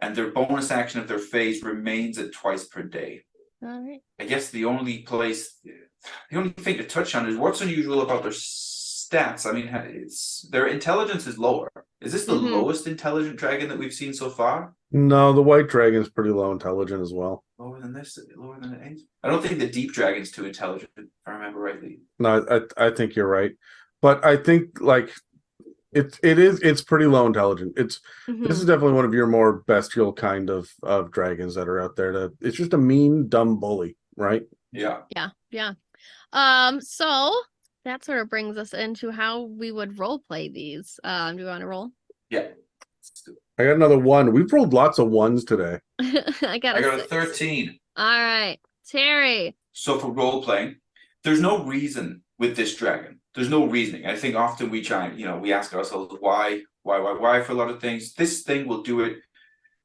And their bonus action of their phase remains at twice per day. All right. I guess the only thing to touch on is what's unusual about their stats. I mean, their intelligence is lower. Is this the lowest intelligent dragon that we've seen so far? No, the white dragon is pretty low intelligent as well. Lower than this? Lower than an 8? I don't think the deep dragon's too intelligent, if I remember rightly. No, I think you're right, but I think like it's pretty low intelligent. This is definitely one of your more bestial kind of dragons that are out there. It's just a mean, dumb bully, right? Yeah. Yeah. So that sort of brings us into how we would role play these. Do you want to roll? Yeah. I got another 1. We've rolled lots of 1s today. I got a 6. 13. All right, Terry. So for role playing, there's no reason with this dragon. There's no reasoning. I think often we try and, we ask ourselves why for a lot of things. This thing will do it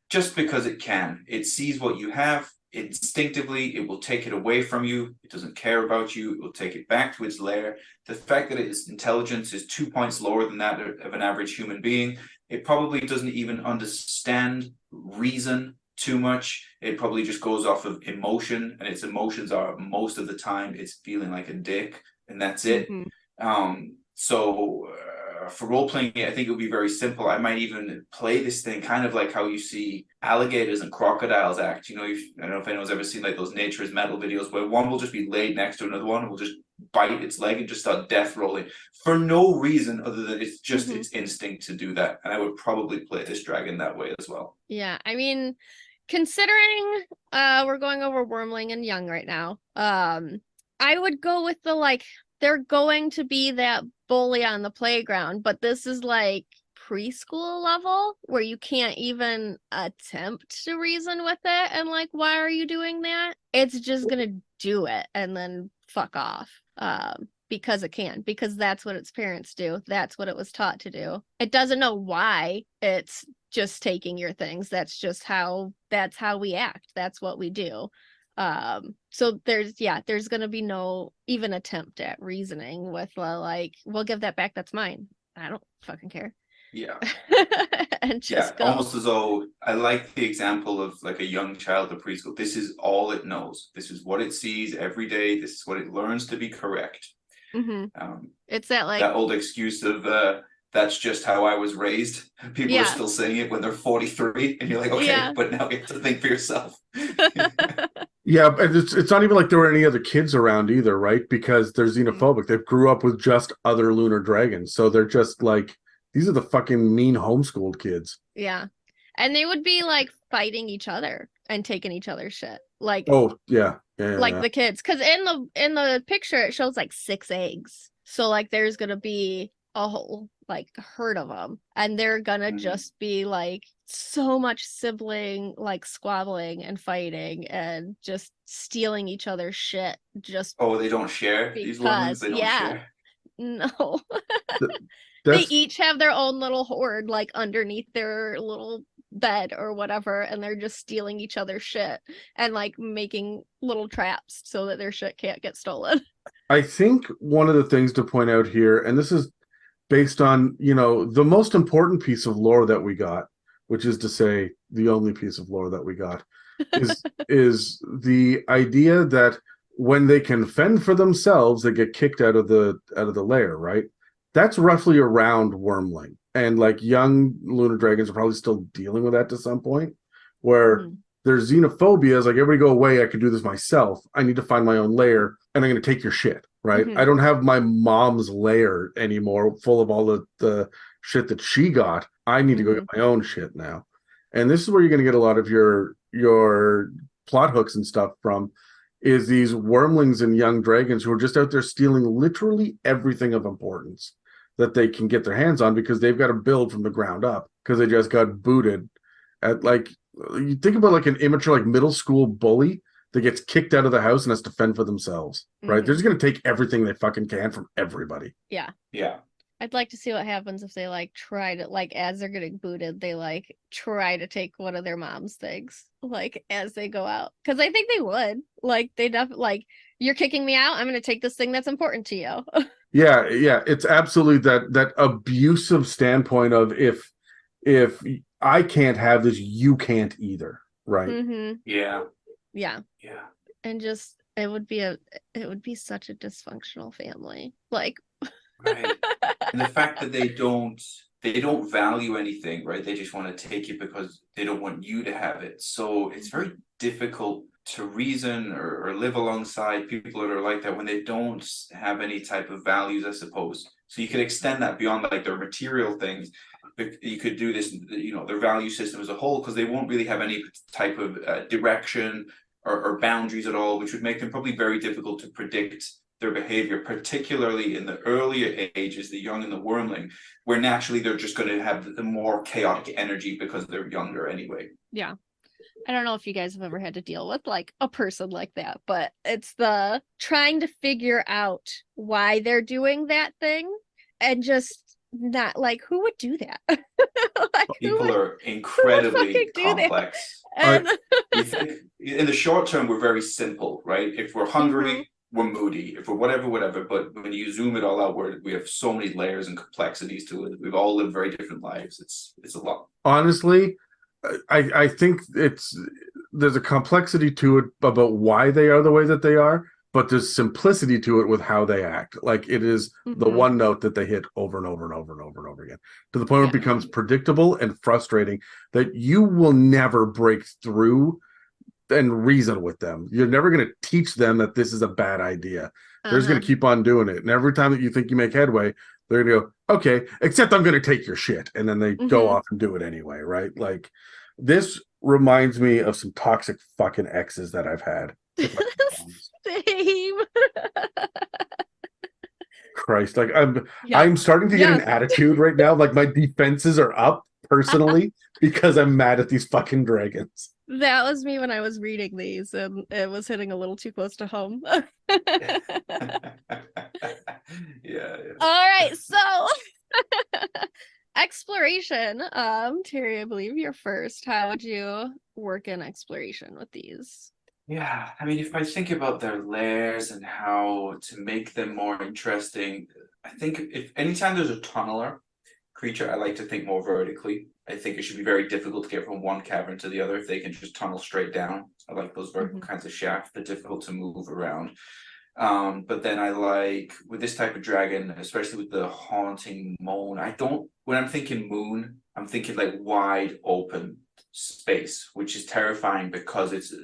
just because it can. It sees what you have. Instinctively, it will take it away from you. It doesn't care about you. It will take it back to its lair. The fact that its intelligence is 2 points lower than that of an average human being, it probably doesn't even understand reason too much. It probably just goes off of emotion, and its emotions are most of the time it's feeling like a dick, and that's it. For role playing, I think it would be very simple. I might even play this thing kind of like how you see alligators and crocodiles act. I don't know if anyone's ever seen like those Nature's Metal videos where one will just be laid next to another one and will just bite its leg and just start death rolling for no reason other than it's just its instinct to do that. And I would probably play this dragon that way as well. Yeah, I mean, considering we're going over Wyrmling and Young right now, I would go with they're going to be that bully on the playground, but this is like preschool level where you can't even attempt to reason with it and why are you doing that? It's just gonna do it and then fuck off because it can, because that's what its parents do. That's what it was taught to do. It doesn't know why it's just taking your things. That's how we act. That's what we do. So there's gonna be no even attempt at reasoning with we'll give that back, that's mine, I don't fucking care. Yeah. And just go. Almost as though I like the example of like a young child at preschool. This is all it knows. This is what it sees every day. This is what it learns to be correct. It's that old excuse of that's just how I was raised. People are still saying it when they're 43 and you're like, okay, but now you have to think for yourself. Yeah, and it's not even like there were any other kids around either, right? Because they're xenophobic. They grew up with just other lunar dragons, so they're just like these are the fucking mean homeschooled kids. Yeah. And they would be like fighting each other and taking each other's shit. Like Oh yeah, yeah, like yeah. the kids. Because in the picture it shows like 6 eggs. So like there's gonna be a whole like herd of them. And they're gonna just be like so much sibling like squabbling and fighting and just stealing each other's shit just Oh, they don't share these Wyrmlings. because They don't share. no. They That's each have their own little horde like underneath their little bed or whatever, and they're just stealing each other's shit and like making little traps so that their shit can't get stolen. I think one of the things to point out here, and this is based on, the most important piece of lore that we got, which is to say the only piece of lore that we got, is the idea that when they can fend for themselves, they get kicked out of the lair, right? That's roughly around Wyrmling. And like young lunar dragons are probably still dealing with that to some point, where there's xenophobia is like, everybody go away, I can do this myself. I need to find my own lair, and I'm going to take your shit, right? I don't have my mom's lair anymore full of all the shit that she got. I need to go get my own shit now. And this is where you're going to get a lot of your plot hooks and stuff from, is these Wyrmlings and young dragons who are just out there stealing literally everything of importance that they can get their hands on, because they've got to build from the ground up because they just got booted at, like, you think about like an immature like middle school bully that gets kicked out of the house and has to fend for themselves, right? They're just going to take everything they fucking can from everybody. Yeah. I'd like to see what happens if they like try to, like, as they're getting booted, they like try to take one of their mom's things like as they go out, because I think they would, like, they definitely, like, you're kicking me out, I'm going to take this thing that's important to you. Yeah, it's absolutely that abusive standpoint of if I can't have this, you can't either, right? Yeah. And just it would be such a dysfunctional family, like. Right. And the fact that they don't value anything, right? They just want to take it because they don't want you to have it. So it's very difficult to reason or live alongside people that are like that when they don't have any type of values, I suppose. So you could extend that beyond like their material things. You could do this, their value system as a whole, because they won't really have any type of direction or boundaries at all, which would make them probably very difficult to predict their behavior, particularly in the earlier ages, the young and the Wyrmling, where naturally they're just going to have the more chaotic energy because they're younger anyway. Yeah. I don't know if you guys have ever had to deal with like a person like that, but it's the trying to figure out why they're doing that thing and just not like, who would do that? Like, people are incredibly complex. And we think in the short term, we're very simple, right? If we're hungry, we're moody. If we're whatever. But when you zoom it all out, we have so many layers and complexities to it. We've all lived very different lives. It's a lot. Honestly, I think there's a complexity to it about why they are the way that they are, but there's simplicity to it with how they act. Like, it is the one note that they hit over and over and over and over and over again, to the point where it becomes predictable and frustrating that you will never break through and reason with them. You're never going to teach them that this is a bad idea. They're just going to keep on doing it. And every time that you think you make headway, they're going to go, okay, except I'm going to take your shit. And then they go off and do it anyway, right? Like, this reminds me of some toxic fucking exes that I've had. Same. Christ, like I'm starting to get an attitude right now. Like, my defenses are up personally because I'm mad at these fucking dragons. That was me when I was reading these, and it was hitting a little too close to home. Yeah. All right, so exploration. Terry, I believe you're first. How would you work in exploration with these? Yeah, I mean, if I think about their lairs and how to make them more interesting, I think if anytime there's a tunneler creature, I like to think more vertically. I think it should be very difficult to get from one cavern to the other if they can just tunnel straight down. I like those vertical kinds of shafts. They're difficult to move around. But then I like, with this type of dragon, especially with the haunting moan, when I'm thinking moon, I'm thinking like wide open space, which is terrifying because it's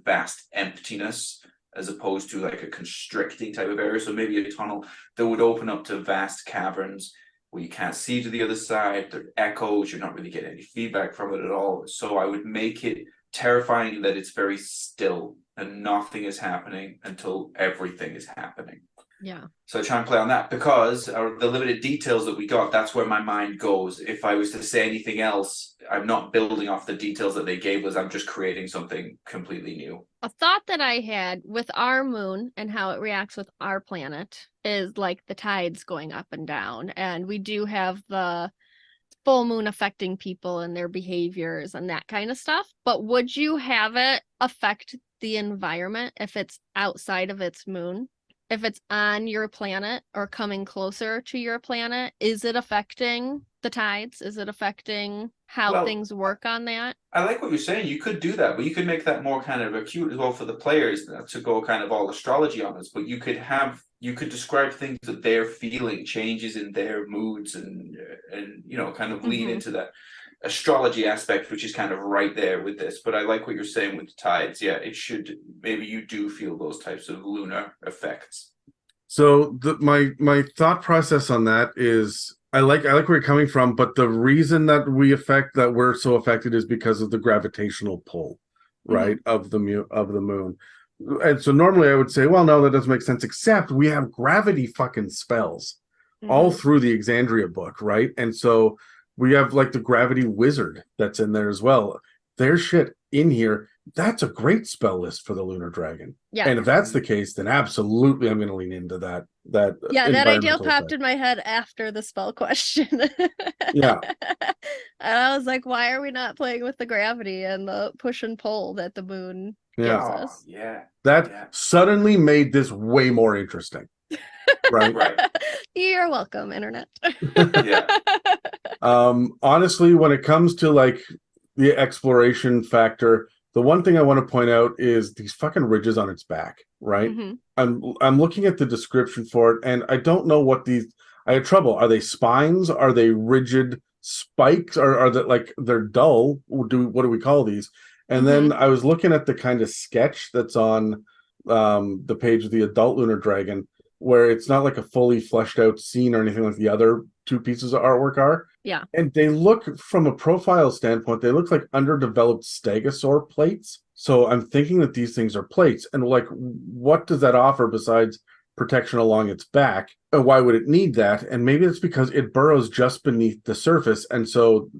vast emptiness as opposed to like a constricting type of area. So maybe a tunnel that would open up to vast caverns where you can't see to the other side. There are echoes. You're not really getting any feedback from it at all. So I would make it terrifying that it's very still and nothing is happening until everything is happening. Yeah. So I try and play on that because the limited details that we got, that's where my mind goes. If I was to say anything else, I'm not building off the details that they gave us. I'm just creating something completely new. A thought that I had with our moon and how it reacts with our planet is like the tides going up and down. And we do have the full moon affecting people and their behaviors and that kind of stuff. But would you have it affect the environment if it's outside of its moon? If it's on your planet or coming closer to your planet, is it affecting the tides? Is it affecting how things work on that? I like what you're saying. You could do that, but you could make that more kind of acute as well for the players to go kind of all astrology on us. But you could describe things that they're feeling, changes in their moods, and kind of lean into that astrology aspect, which is kind of right there with this. But I like what you're saying with the tides. Yeah, it should, maybe you do feel those types of lunar effects. So my thought process on that is I like where you're coming from, but the reason that we're so affected is because of the gravitational pull, right, of the moon. And so normally I would say, well, no, that doesn't make sense, except we have gravity fucking spells all through the Exandria book, right? And so we have like the gravity wizard that's in there as well. There's shit in here. That's a great spell list for the lunar dragon. Yeah. And if that's the case, then absolutely I'm going to lean into that. That idea popped in my head after the spell question. Yeah. And I was like, why are we not playing with the gravity and the push and pull that the moon gives us? Yeah. That suddenly made this way more interesting. Right. You're welcome, internet. Yeah. Honestly, when it comes to like the exploration factor, the one thing I want to point out is these fucking ridges on its back, right? I'm looking at the description for it, and I don't know what these. I had trouble. Are they spines? Are they rigid spikes? Or are they like they're dull? What do we call these? And then I was looking at the kind of sketch that's on the page of the adult lunar dragon, where it's not like a fully fleshed out scene or anything like the other two pieces of artwork are. Yeah. And they look, from a profile standpoint, they look like underdeveloped stegosaur plates. So I'm thinking that these things are plates. And like, what does that offer besides protection along its back? And why would it need that? And maybe it's because it burrows just beneath the surface. And so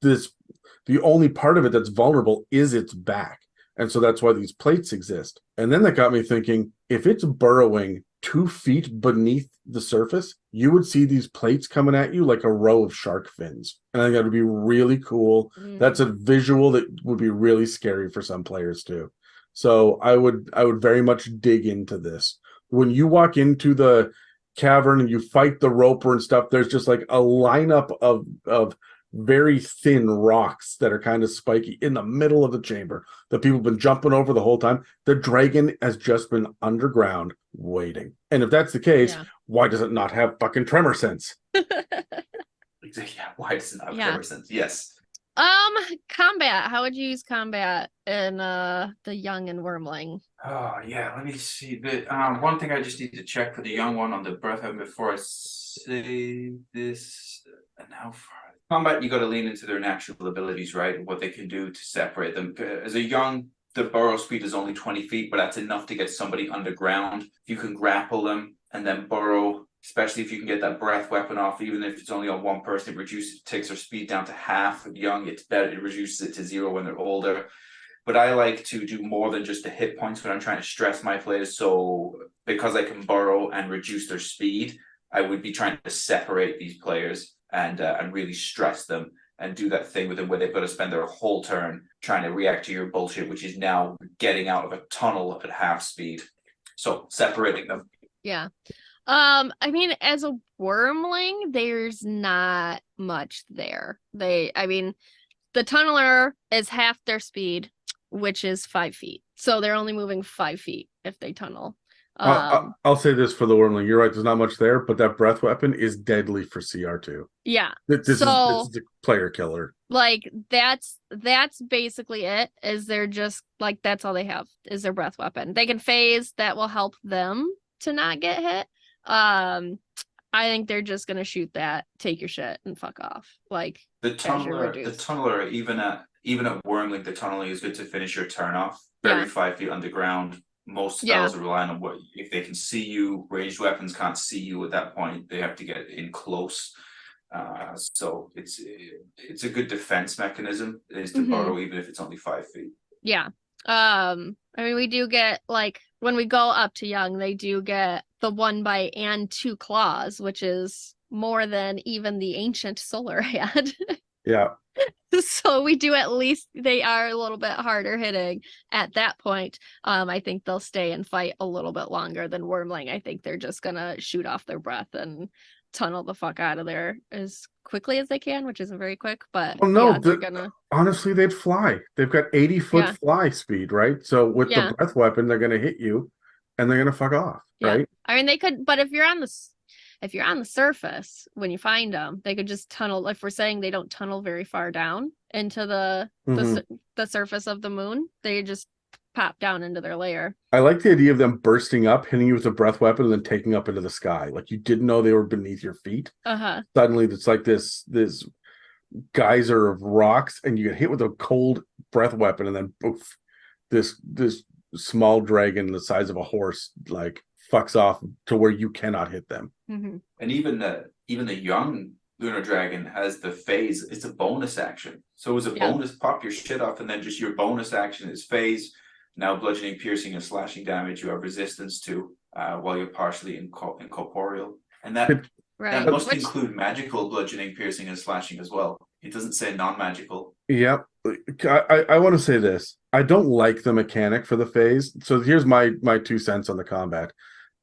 the only part of it that's vulnerable is its back. And so that's why these plates exist. And then that got me thinking, if it's burrowing 2 feet beneath the surface, you would see these plates coming at you like a row of shark fins. And I think that would be really cool. That's a visual that would be really scary for some players too. So I would very much dig into this. When you walk into the cavern and you fight the roper and stuff, there's just like a lineup of very thin rocks that are kind of spiky in the middle of the chamber that people have been jumping over the whole time. The dragon has just been underground waiting. And if that's the case, why does it not have fucking tremor sense? Yeah, why does it not have tremor sense? Yes. Combat. How would you use combat in the young and Wyrmling? Oh yeah, let me see. One thing I just need to check for the young one on the breath before I say this. And how far combat, you got to lean into their natural abilities, right? And what they can do to separate them. As a young, the burrow speed is only 20 feet, but that's enough to get somebody underground. If you can grapple them and then burrow, especially if you can get that breath weapon off, even if it's only on one person, it takes their speed down to half. Young, it's better, it reduces it to 0 when they're older. But I like to do more than just the hit points when I'm trying to stress my players. So because I can burrow and reduce their speed, I would be trying to separate these players and really stress them and do that thing with them where they've got to spend their whole turn trying to react to your bullshit, which is now getting out of a tunnel at half speed. So separating them. Yeah. I mean, as a Wyrmling, there's not much there. The tunneler is half their speed, which is 5 feet. So they're only moving 5 feet if they tunnel. I'll say this for the Wyrmling. You're right. There's not much there, but that breath weapon is deadly for CR2. Yeah. This is a player killer. Like that's basically it. Is they're just like that's all they have is their breath weapon. They can phase, that will help them to not get hit. I think they're just gonna shoot that, take your shit, and fuck off. Like the tunneler, even at Wyrmling, the tunneling is good to finish your turn off. Very 5 feet underground. Most spells are relying on what if they can see you. Ranged weapons can't see you at that point. They have to get in close. So it's a good defense mechanism is to burrow, even if it's only 5 feet. Yeah. I mean, we do get like when we go up to young, they do get the 1 bite and 2 claws, which is more than even the ancient solar had. Yeah. So we do at least they are a little bit harder hitting at that point. I think they'll stay and fight a little bit longer than Wyrmling. I think they're just gonna shoot off their breath and tunnel the fuck out of there as quickly as they can, which isn't very quick, but they're gonna honestly they'd fly. They've got 80-foot fly speed, right? So with the breath weapon, they're gonna hit you and they're gonna fuck off, right? I mean they could, but if you're on the surface when you find them, they could just tunnel. If we're saying they don't tunnel very far down into the surface of the moon, they just pop down into their lair. I like the idea of them bursting up, hitting you with a breath weapon, and then taking up into the sky. Like you didn't know they were beneath your feet. Suddenly, it's like this geyser of rocks, and you get hit with a cold breath weapon, and then poof, this small dragon the size of a horse like fucks off to where you cannot hit them. And even the young Lunar Dragon has the phase. It's a bonus action, so it was a bonus. Pop your shit off, and then just your bonus action is phase. Now bludgeoning, piercing, and slashing damage you have resistance to while you're partially incorporeal. And that must include magical bludgeoning, piercing, and slashing as well. It doesn't say non-magical. Yep. I want to say this. I don't like the mechanic for the phase. So here's my 2 cents on the combat.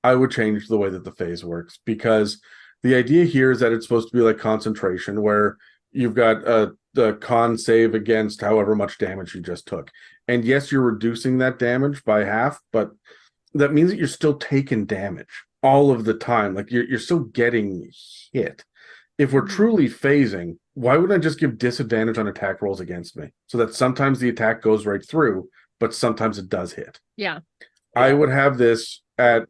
I would change the way that the phase works, because the idea here is that it's supposed to be like concentration, where you've got the con save against however much damage you just took. And yes, you're reducing that damage by half, but that means that you're still taking damage all of the time. Like you're still getting hit. If we're truly phasing, why wouldn't I just give disadvantage on attack rolls against me? So that sometimes the attack goes right through, but sometimes it does hit. Yeah. I would have this at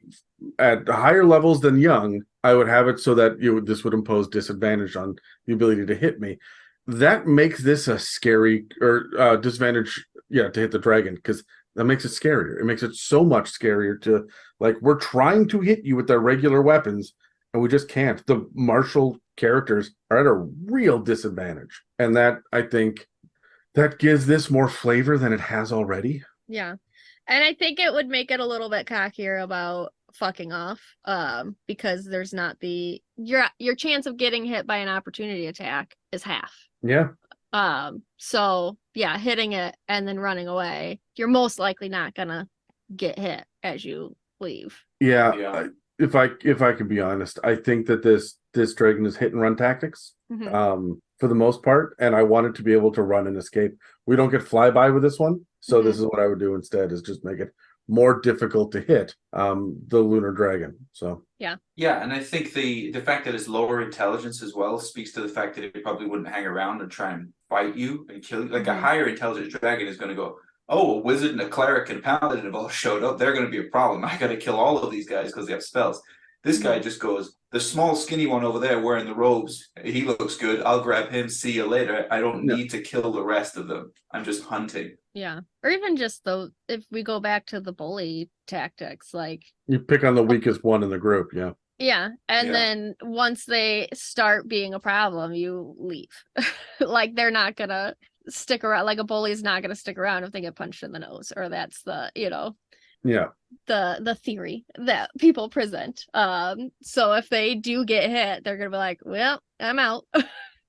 higher levels than young. I would have it so that this would impose disadvantage on the ability to hit me. That makes this a scary or disadvantage, to hit the dragon, because that makes it scarier. It makes it so much scarier to, like, we're trying to hit you with their regular weapons, and we just can't. The martial characters are at a real disadvantage. And that, I think, that gives this more flavor than it has already. Yeah. And I think it would make it a little bit cockier about fucking off, because there's not your chance of getting hit by an opportunity attack is half. Yeah. So yeah, hitting it and then running away, you're most likely not gonna get hit as you leave. Yeah. If I can be honest, I think that this dragon is hit and run tactics. For the most part, and I wanted to be able to run and escape. We don't get flyby with this one, so this is what I would do instead, is just make it more difficult to hit the Lunar Dragon. So yeah, and I think the fact that it's lower intelligence as well speaks to the fact that it probably wouldn't hang around and try and fight you and kill you. Like a higher intelligence dragon is going to go, oh, a wizard and a cleric and a paladin have all showed up. They're going to be a problem. I got to kill all of these guys because they have spells. This guy just goes, the small skinny one over there wearing the robes, he looks good. I'll grab him. See you later. I don't need to kill the rest of them. I'm just hunting. Yeah. Or even just if we go back to the bully tactics, like you pick on the weakest one in the group. Yeah. Yeah. And then once they start being a problem, you leave. Like they're not going to stick around. Like a bully's not going to stick around if they get punched in the nose, or that's the theory that people present. So if they do get hit, they're gonna be like, well, I'm out.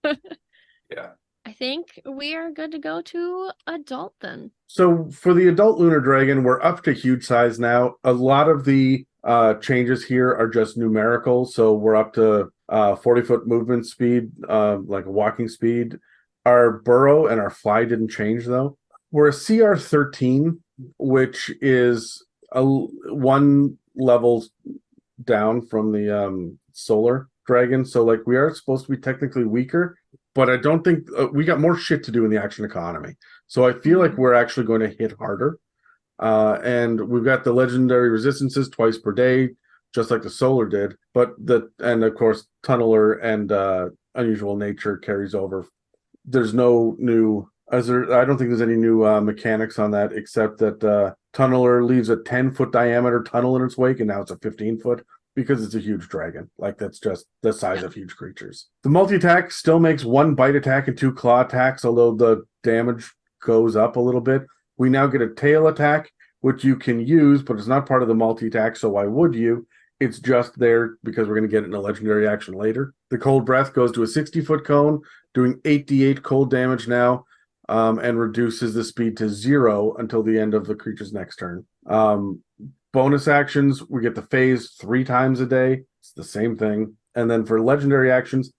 Yeah. I think we are good to go to adult then. So for the adult Lunar Dragon, we're up to huge size now. A lot of the changes here are just numerical. So we're up to 40-foot movement speed, like a walking speed. Our burrow and our fly didn't change though. We're a CR 13, which is one levels down from the solar dragon, so like we are supposed to be technically weaker, but I don't think we got more shit to do in the action economy. So I feel like we're actually going to hit harder. And we've got the legendary resistances twice per day, just like the solar did. And of course, tunneler and unusual nature carries over. There's no new. I don't think there's any new mechanics on that, except that tunneler leaves a 10-foot diameter tunnel in its wake, and now it's a 15-foot. Because it's a huge dragon. Like, that's just the size of huge creatures. The multi-attack still makes 1 bite attack and 2 claw attacks, although the damage goes up a little bit. We now get a tail attack, which you can use, but it's not part of the multi-attack, so why would you? It's just there because we're going to get it in a legendary action later. The cold breath goes to a 60-foot cone, doing 8d8 cold damage now, and reduces the speed to 0 until the end of the creature's next turn. Bonus actions, we get the phase 3 times a day. It's the same thing. And then for legendary actions,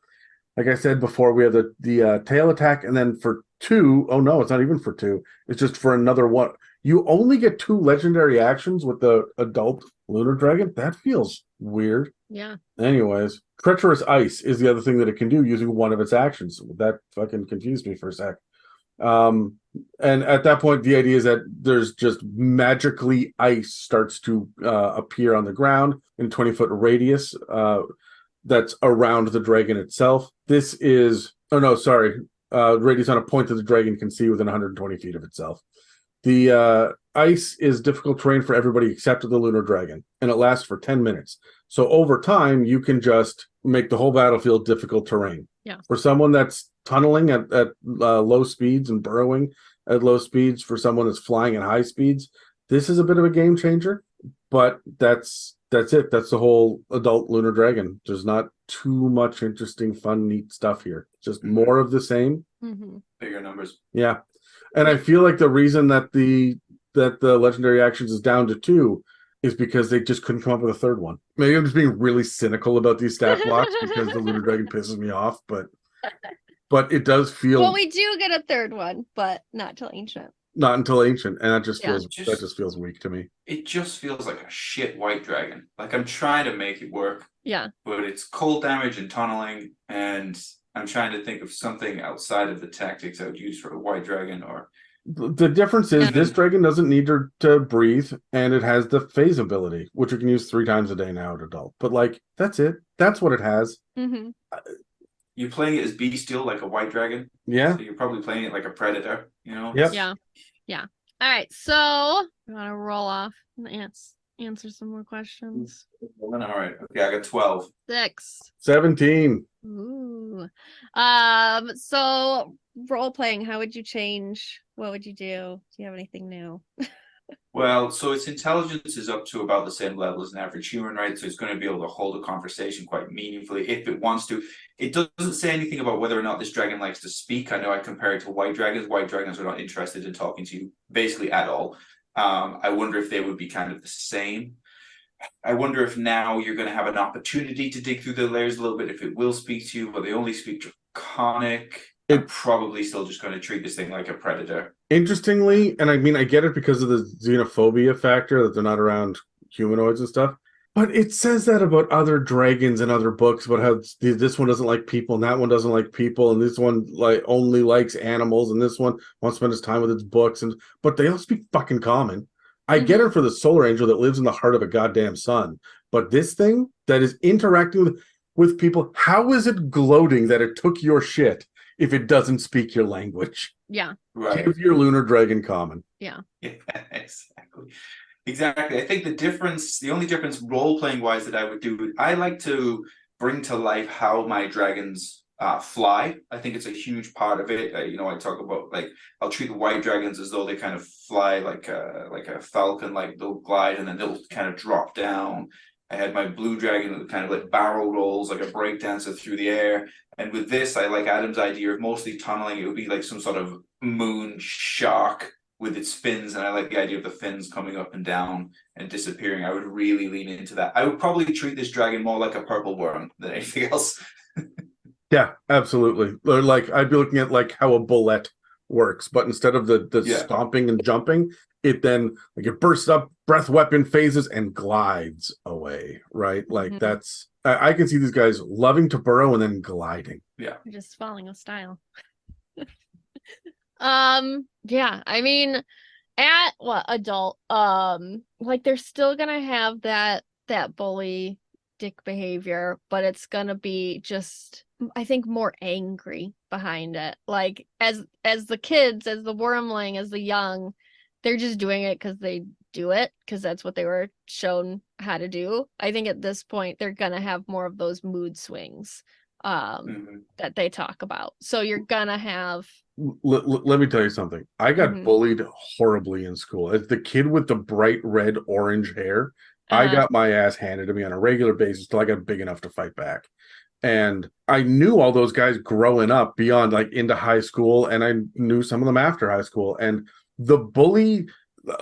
like I said before, we have the tail attack. And then for 2, oh no, it's not even for 2. It's just for another 1. You only get 2 legendary actions with the adult lunar dragon? That feels weird. Yeah. Anyways, treacherous ice is the other thing that it can do using one of its actions. That fucking confused me for a sec. And at that point, the idea is that there's just magically ice starts to appear on the ground in a 20-foot radius that's around the dragon itself. This is, radius on a point that the dragon can see within 120 feet of itself. The ice is difficult terrain for everybody except the lunar dragon, and it lasts for 10 minutes. So over time, you can just make the whole battlefield difficult terrain. Yeah. For someone that's tunneling at low speeds and burrowing at low speeds, for someone that's flying at high speeds, this is a bit of a game changer. But that's it. That's the whole adult lunar dragon. There's not too much interesting, fun, neat stuff here. Just more of the same. Mm-hmm. Bigger numbers. Yeah. And I feel like the reason that the legendary actions is down to 2 is because they just couldn't come up with a third one. Maybe I'm just being really cynical about these stat blocks because the lunar dragon pisses me off, but it does feel. Well, we do get a third one, but not till ancient. Not until ancient, and that just Yeah. feels weak to me. It just feels like a shit white dragon. Like, I'm trying to make it work, Yeah. but it's cold damage and tunneling, and I'm trying to think of something outside of the tactics I would use for a white dragon. Or The difference is this dragon doesn't need to breathe, and it has the phase ability, which you can use 3 times a day now at adult. But like, that's it. That's what it has. Mm-hmm. you're playing it as bestial, like a white dragon. Yeah. So you're probably playing it like a predator, you know? Yep. Yeah. Yeah. All right. So you want to roll off and answer some more questions? All right. Okay, I got 12. 6. 17. Ooh. So role playing, how would you change? What would you do? Do you have anything new? Well, so its intelligence is up to about the same level as an average human, right? So it's going to be able to hold a conversation quite meaningfully if it wants to. It doesn't say anything about whether or not this dragon likes to speak. I know I compare it to white dragons. White dragons are not interested in talking to you basically at all. I wonder if they would be kind of the same. I wonder if now you're going to have an opportunity to dig through the layers a little bit, if it will speak to you, but they only speak Draconic. I'm probably still just going to treat this thing like a predator. Interestingly, and I mean, I get it because of the xenophobia factor that they're not around humanoids and stuff, but it says that about other dragons and other books about how this one doesn't like people and that one doesn't like people and this one like only likes animals and this one wants to spend his time with its books, but they all speak fucking common. I get it for the solar angel that lives in the heart of a goddamn sun, but this thing that is interacting with people, how is it gloating that it took your shit if it doesn't speak your language? Yeah. right. Give your lunar dragon common. Yeah. Yeah, exactly. I think the only difference role-playing wise that I would do, I like to bring to life how my dragons fly. I think it's a huge part of it. I talk about, like, I'll treat the white dragons as though they kind of fly like a falcon, like they'll glide and then they'll kind of drop down. I had my blue dragon that kind of like barrel rolls like a breakdancer through the air. And with this, I like Adam's idea of mostly tunneling. It would be like some sort of moon shark with its fins. And I like the idea of the fins coming up and down and disappearing. I would really lean into that. I would probably treat this dragon more like a purple worm than anything else. Yeah, absolutely. Like, I'd be looking at like how a bullet works, but instead of the Yeah. stomping and jumping, it then like it bursts up, breath weapon phases, and glides away, right? Like Mhm. that's I can see these guys loving to burrow and then gliding. Yeah. Just falling with style. Yeah, I mean, at what adult, like they're still gonna have that bully dick behavior, but it's gonna be just, I think, more angry behind it. Like as the kids, as the Wyrmling, as the young, they're just doing it because they do it because that's what they were shown how to do. I think at this point they're gonna have more of those mood swings that they talk about. So you're gonna have Let me tell you something. I got Mhm. bullied horribly in school. As the kid with the bright red orange hair, I Uh-huh. got my ass handed to me on a regular basis till I got big enough to fight back. And I knew all those guys growing up beyond like into high school, and I knew some of them after high school. And the bully,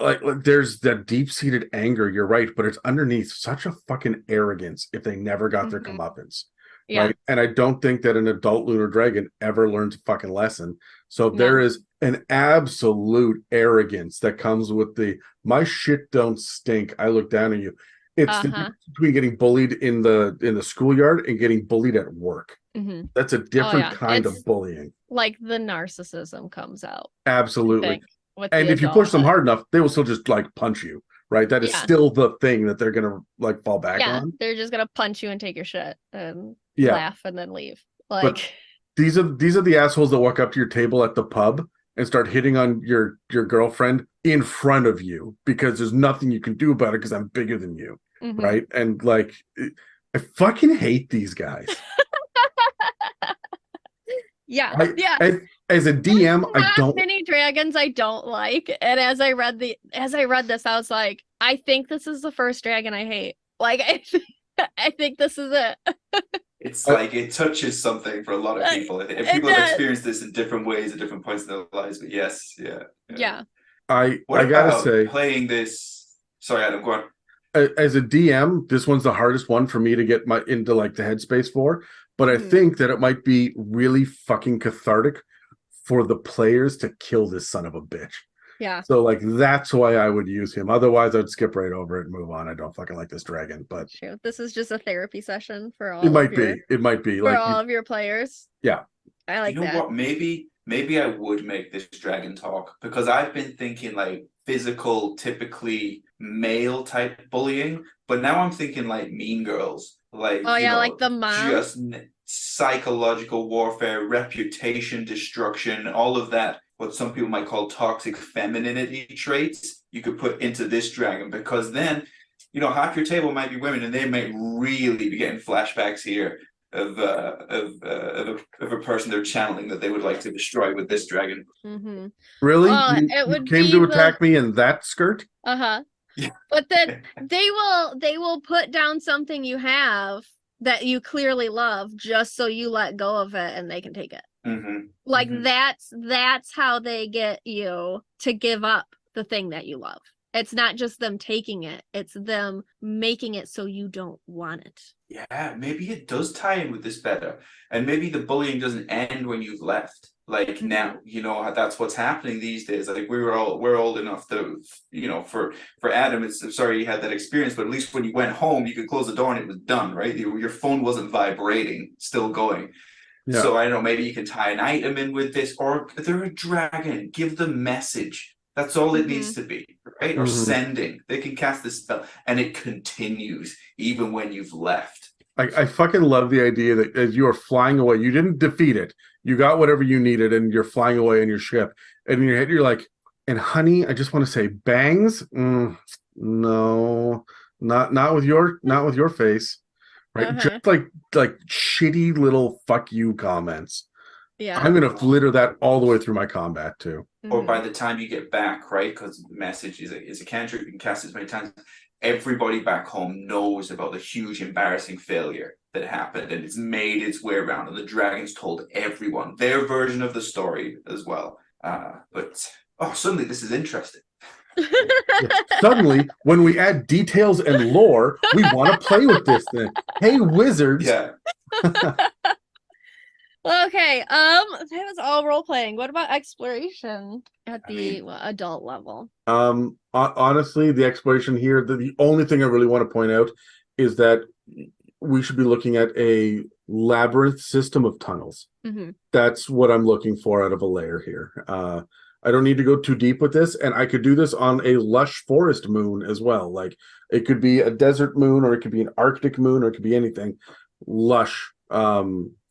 like there's that deep-seated anger, you're right, but it's underneath such a fucking arrogance if they never got their Mhm. comeuppance. Yeah. Right. And I don't think that an adult lunar dragon ever learns a fucking lesson. So No. there is an absolute arrogance that comes with the my shit don't stink. I look down at you. It's the Uh-huh. difference between getting bullied in the schoolyard and getting bullied at work. Mhm. That's a different yeah. kind of It's bullying. like the narcissism comes out, I Absolutely. think, with And the if you push them adulthood. hard enough, they will still just like punch you, right? That is Yeah. still the thing that they're gonna like fall back Yeah, on. they're just gonna punch you and take your shit and Yeah. laugh and then leave. But Like, these are the assholes that walk up to your table at the pub and start hitting on your girlfriend in front of you because there's nothing you can do about it because I'm bigger than you, mhm. right? And like, I fucking hate these guys. Yeah, I, yeah. as a DM, I Not don't. many dragons I don't like. And as I read this, I was like, I think this is the first dragon I hate. Like, I think this is it. It's like it touches something for a lot of Like, people. And it people have does. experienced this in different ways at different points in their lives. But yes, yeah. Yeah. I What gotta about say, playing this? Sorry, Adam, go on. as a DM, this one's the hardest one for me to get my into like the headspace for. But I Mhm. think that it might be really fucking cathartic for the players to kill this son of a bitch. Yeah. So like that's why I would use him. Otherwise, I'd skip right over it and move on. I don't fucking like this dragon, but True. This is just a therapy session for all it might of your be. It might be for like all of your players. yeah. I like You know that. what? Maybe I would make this dragon talk because I've been thinking like physical, typically male type bullying, but now I'm thinking like Mean Girls, like Oh you yeah, know, like the mom. just psychological warfare, reputation destruction, all of that. What some people might call toxic femininity traits, you could put into this dragon because then, you know, half your table might be women, and they might really be getting flashbacks here of a person they're channeling that they would like to destroy with this dragon. Mm-hmm. Really? Oh, You it would came be to attack me in that skirt? Uh-huh. Yeah. But then they will put down something you have that you clearly love just so you let go of it and they can take it. Mm-hmm. Like Mhm. that's how they get you to give up the thing that you love. It's not just them taking it, it's them making it so you don't want it. Yeah, maybe it does tie in with this better. And maybe the bullying doesn't end when you've left. Like now, you know, that's what's happening these days. Like we're old enough to, you know, for Adam, it's I'm sorry you had that experience, but at least when you went home, you could close the door and it was done, right? Your phone wasn't vibrating, still going. Yeah. So I don't know, maybe you can tie an item in with this, or if they're a dragon, give the message. That's all it needs to be, right? Or Mhm. sending. They can cast this spell and it continues even when you've left. I fucking love the idea that as you are flying away, you didn't defeat it. You got whatever you needed, and you're flying away in your ship. And in your head, you're like, "And honey, I just want to say, bangs? No, not with your face, right? Uh-huh. Just like shitty little fuck you comments. Yeah. I'm gonna flitter that all the way through my combat too. Or Mhm. by the time you get back, right? Because the message is a cantrip, you can cast it as many times. Everybody back home knows about the huge embarrassing failure that happened, and it's made its way around, and the dragons told everyone their version of the story as well. But suddenly this is interesting. Suddenly, when we add details and lore, we want to play with this thing. Hey, wizards! Yeah. Okay, that was all role playing. What about exploration at the adult level? Honestly, the exploration here, the only thing I really want to point out is that we should be looking at a labyrinth system of tunnels. Mm-hmm. That's what I'm looking for out of a layer here. I don't need to go too deep with this, and I could do this on a lush forest moon as well. Like it could be a desert moon, or it could be an Arctic moon, or it could be anything lush.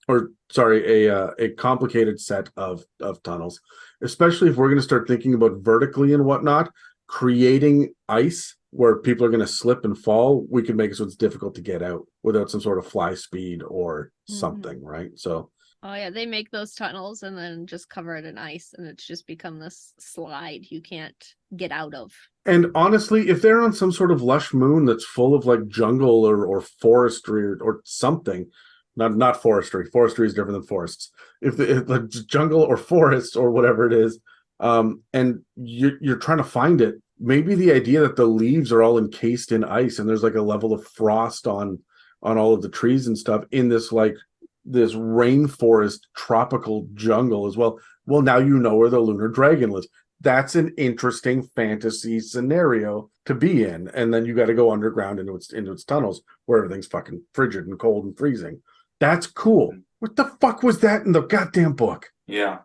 Or sorry, a complicated set of tunnels, especially if we're going to start thinking about vertically and whatnot, creating ice where people are going to slip and fall. We can make it so it's difficult to get out without some sort of fly speed or something, right? So Oh yeah, they make those tunnels and then just cover it in ice, and it's just become this slide you can't get out of. And honestly, if they're on some sort of lush moon that's full of like jungle or forestry or something, not forestry. Forestry is different than forests. If the jungle or forest or whatever it is, and you're trying to find it, maybe the idea that the leaves are all encased in ice and there's like a level of frost on all of the trees and stuff in this like this rainforest tropical jungle as well. Well, now you know where the lunar dragon lives. That's an interesting fantasy scenario to be in, and then you got to go underground into its tunnels where everything's fucking frigid and cold and freezing. That's cool. What the fuck was that in the goddamn book? Yeah,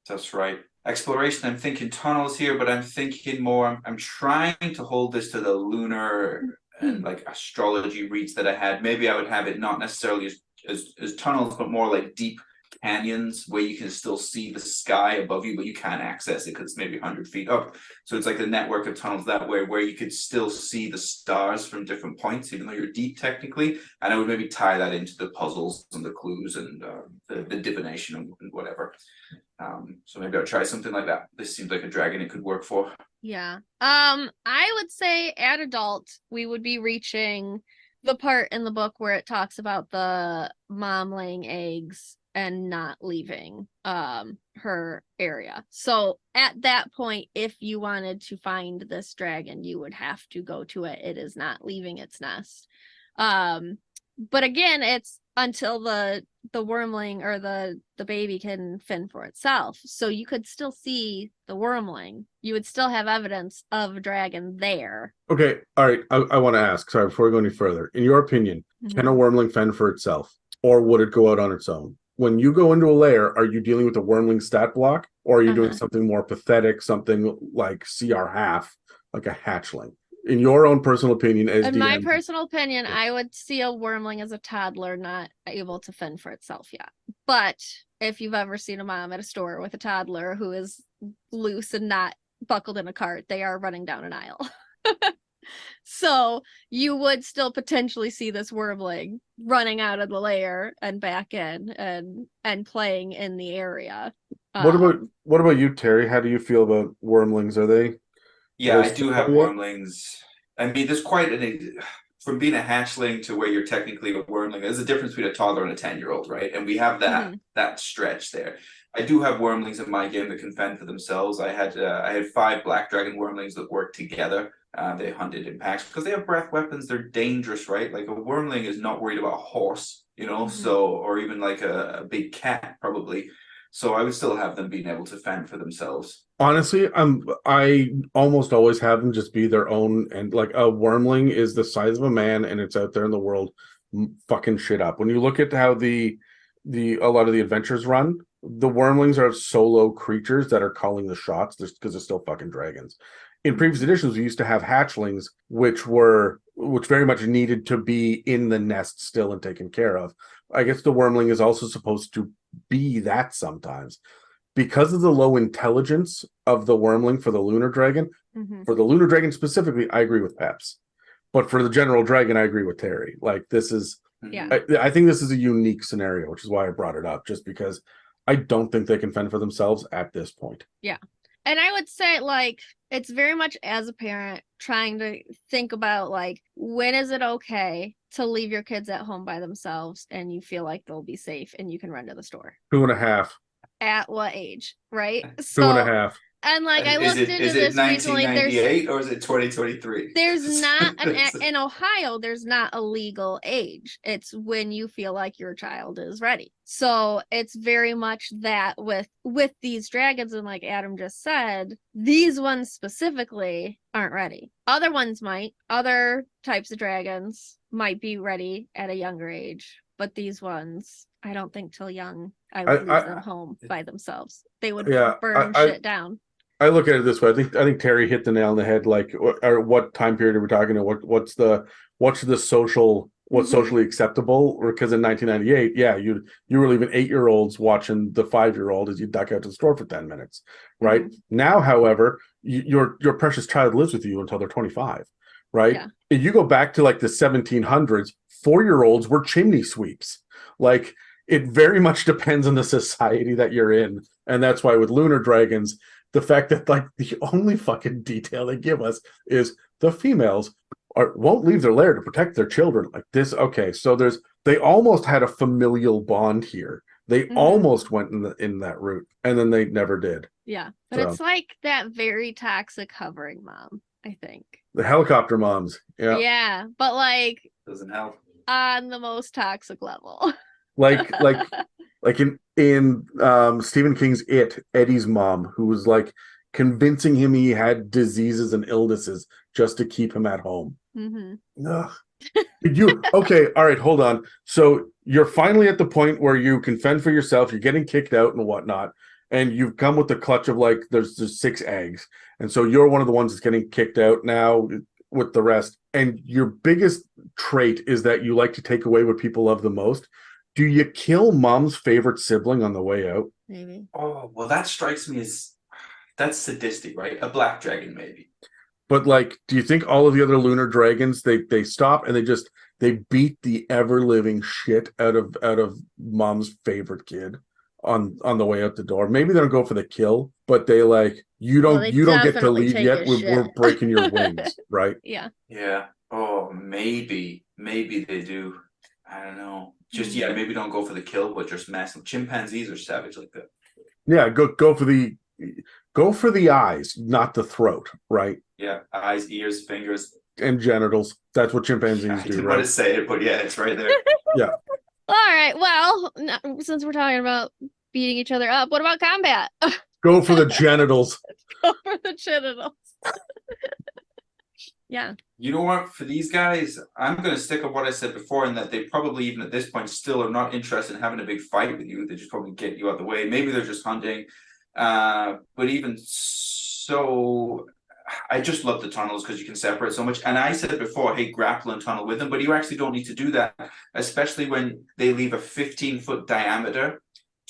that's right. Exploration, I'm thinking tunnels here, but I'm thinking more, I'm trying to hold this to the lunar and like astrology reads that I had. Maybe I would have it not necessarily as tunnels, but more like deep canyons where you can still see the sky above you, but you can't access it because it's maybe 100 feet up. So it's like the network of tunnels that way where you could still see the stars from different points, even though you're deep technically. And I would maybe tie that into the puzzles and the clues and the divination and whatever. So maybe I'll try something like that. This seems like a dragon it could work for. Yeah. I would say at adult, we would be reaching the part in the book where it talks about the mom laying eggs and not leaving her area. So at that point, if you wanted to find this dragon, you would have to go to it. It is not leaving its nest. But again, it's until the wormling or the baby can fend for itself. So you could still see the wormling. You would still have evidence of a dragon there. Okay, all right. I want to ask, sorry, before we go any further. In your opinion, can a wormling fend for itself, or would it go out on its own? When you go into a lair, are you dealing with a wormling stat block, or are you doing something more pathetic, something like CR half, like a hatchling? In your own personal opinion, as in DM, my personal opinion, I would see a wormling as a toddler not able to fend for itself yet. But if you've ever seen a mom at a store with a toddler who is loose and not buckled in a cart, they are running down an aisle. So you would still potentially see this wormling running out of the lair and back in and playing in the area. What about you, Terry? How do you feel about wormlings? Are they? Yeah, I do have wormlings. I mean, there's quite from being a hatchling to where you're technically a wormling. There's a difference between a toddler and a 10-year-old, right? And we have that stretch there. I do have wormlings in my game that can fend for themselves. I had 5 black dragon wormlings that worked together. They hunted in packs because they have breath weapons. They're dangerous, right? Like a wormling is not worried about a horse, so or even like a big cat probably. So I would still have them being able to fend for themselves. Honestly, I almost always have them just be their own, and like a wormling is the size of a man and it's out there in the world fucking shit up. When you look at how a lot of the adventures run, the wormlings are solo creatures that are calling the shots just because they're still fucking dragons. In previous editions, we used to have hatchlings, which very much needed to be in the nest still and taken care of. I guess the wormling is also supposed to be that sometimes. Because of the low intelligence of the wormling for the lunar dragon, for the lunar dragon specifically, I agree with Peps. But for the general dragon, I agree with Terry. Like this is, I think this is a unique scenario, which is why I brought it up, just because I don't think they can fend for themselves at this point. Yeah. And I would say, like, it's very much as a parent trying to think about, like, when is it okay to leave your kids at home by themselves and you feel like they'll be safe and you can run to the store? 2.5. At what age, right? 2.5. And like I Is looked it into this recently. 1998 or is it 2023? There's not in Ohio, there's not a legal age. It's when you feel like your child is ready. So it's very much that with these dragons, and like Adam just said, these ones specifically aren't ready. Other ones might. Other types of dragons might be ready at a younger age, but these ones, I don't think till young I would leave them home by themselves. They would burn shit down. I look at it this way. I think Terry hit the nail on the head. Like, or what time period are we talking about? What's the social, what's socially acceptable? Or because in 1998, yeah, you were leaving 8-year-olds watching the 5-year-old as you duck out to the store for 10 minutes, right? Now, however, your precious child lives with you until they're 25, right? Yeah. If you go back to like the 1700s, 4-year-olds were chimney sweeps. Like, it very much depends on the society that you're in, and that's why with lunar dragons, the fact that like the only fucking detail they give us is the females won't leave their lair to protect their children. Like this, okay, so they almost had a familial bond here. They almost went in that route, and then they never did. Yeah, but it's like that very toxic hovering mom, I think. The helicopter moms. Yeah. Yeah, but like doesn't help on the most toxic level. like in Stephen King's It, Eddie's mom, who was like convincing him he had diseases and illnesses just to keep him at home. Ugh. Did you? Okay, all right, hold on. So you're finally at the point where you can fend for yourself. You're getting kicked out and whatnot, and you've come with the clutch of like there's 6 eggs, and so you're one of the ones that's getting kicked out now with the rest. And your biggest trait is that you like to take away what people love the most. Do you kill mom's favorite sibling on the way out? Maybe. Oh, well, that strikes me as that's sadistic, right? A black dragon, maybe. But like, do you think all of the other lunar dragons they stop and they beat the ever living shit out of mom's favorite kid on the way out the door? Maybe they don't go for the kill, but they like you don't get to leave yet. We're breaking your wings, right? Yeah. Yeah. Oh, maybe they do. I don't know. Just maybe don't go for the kill, but just mess them. Chimpanzees are savage like that. Yeah, go for the eyes, not the throat, right? Yeah, eyes, ears, fingers, and genitals. That's what chimpanzees do. I didn't want to say it, but yeah, it's right there. Yeah. All right. Well, since we're talking about beating each other up, what about combat? Go for the genitals. Go for the genitals. Yeah. You know what? For these guys, I'm going to stick with what I said before, in that they probably, even at this point, still are not interested in having a big fight with you. They just probably get you out of the way. Maybe they're just hunting. But even so, I just love the tunnels because you can separate so much. And I said before, hey, grapple and tunnel with them, but you actually don't need to do that, especially when they leave a 15-foot diameter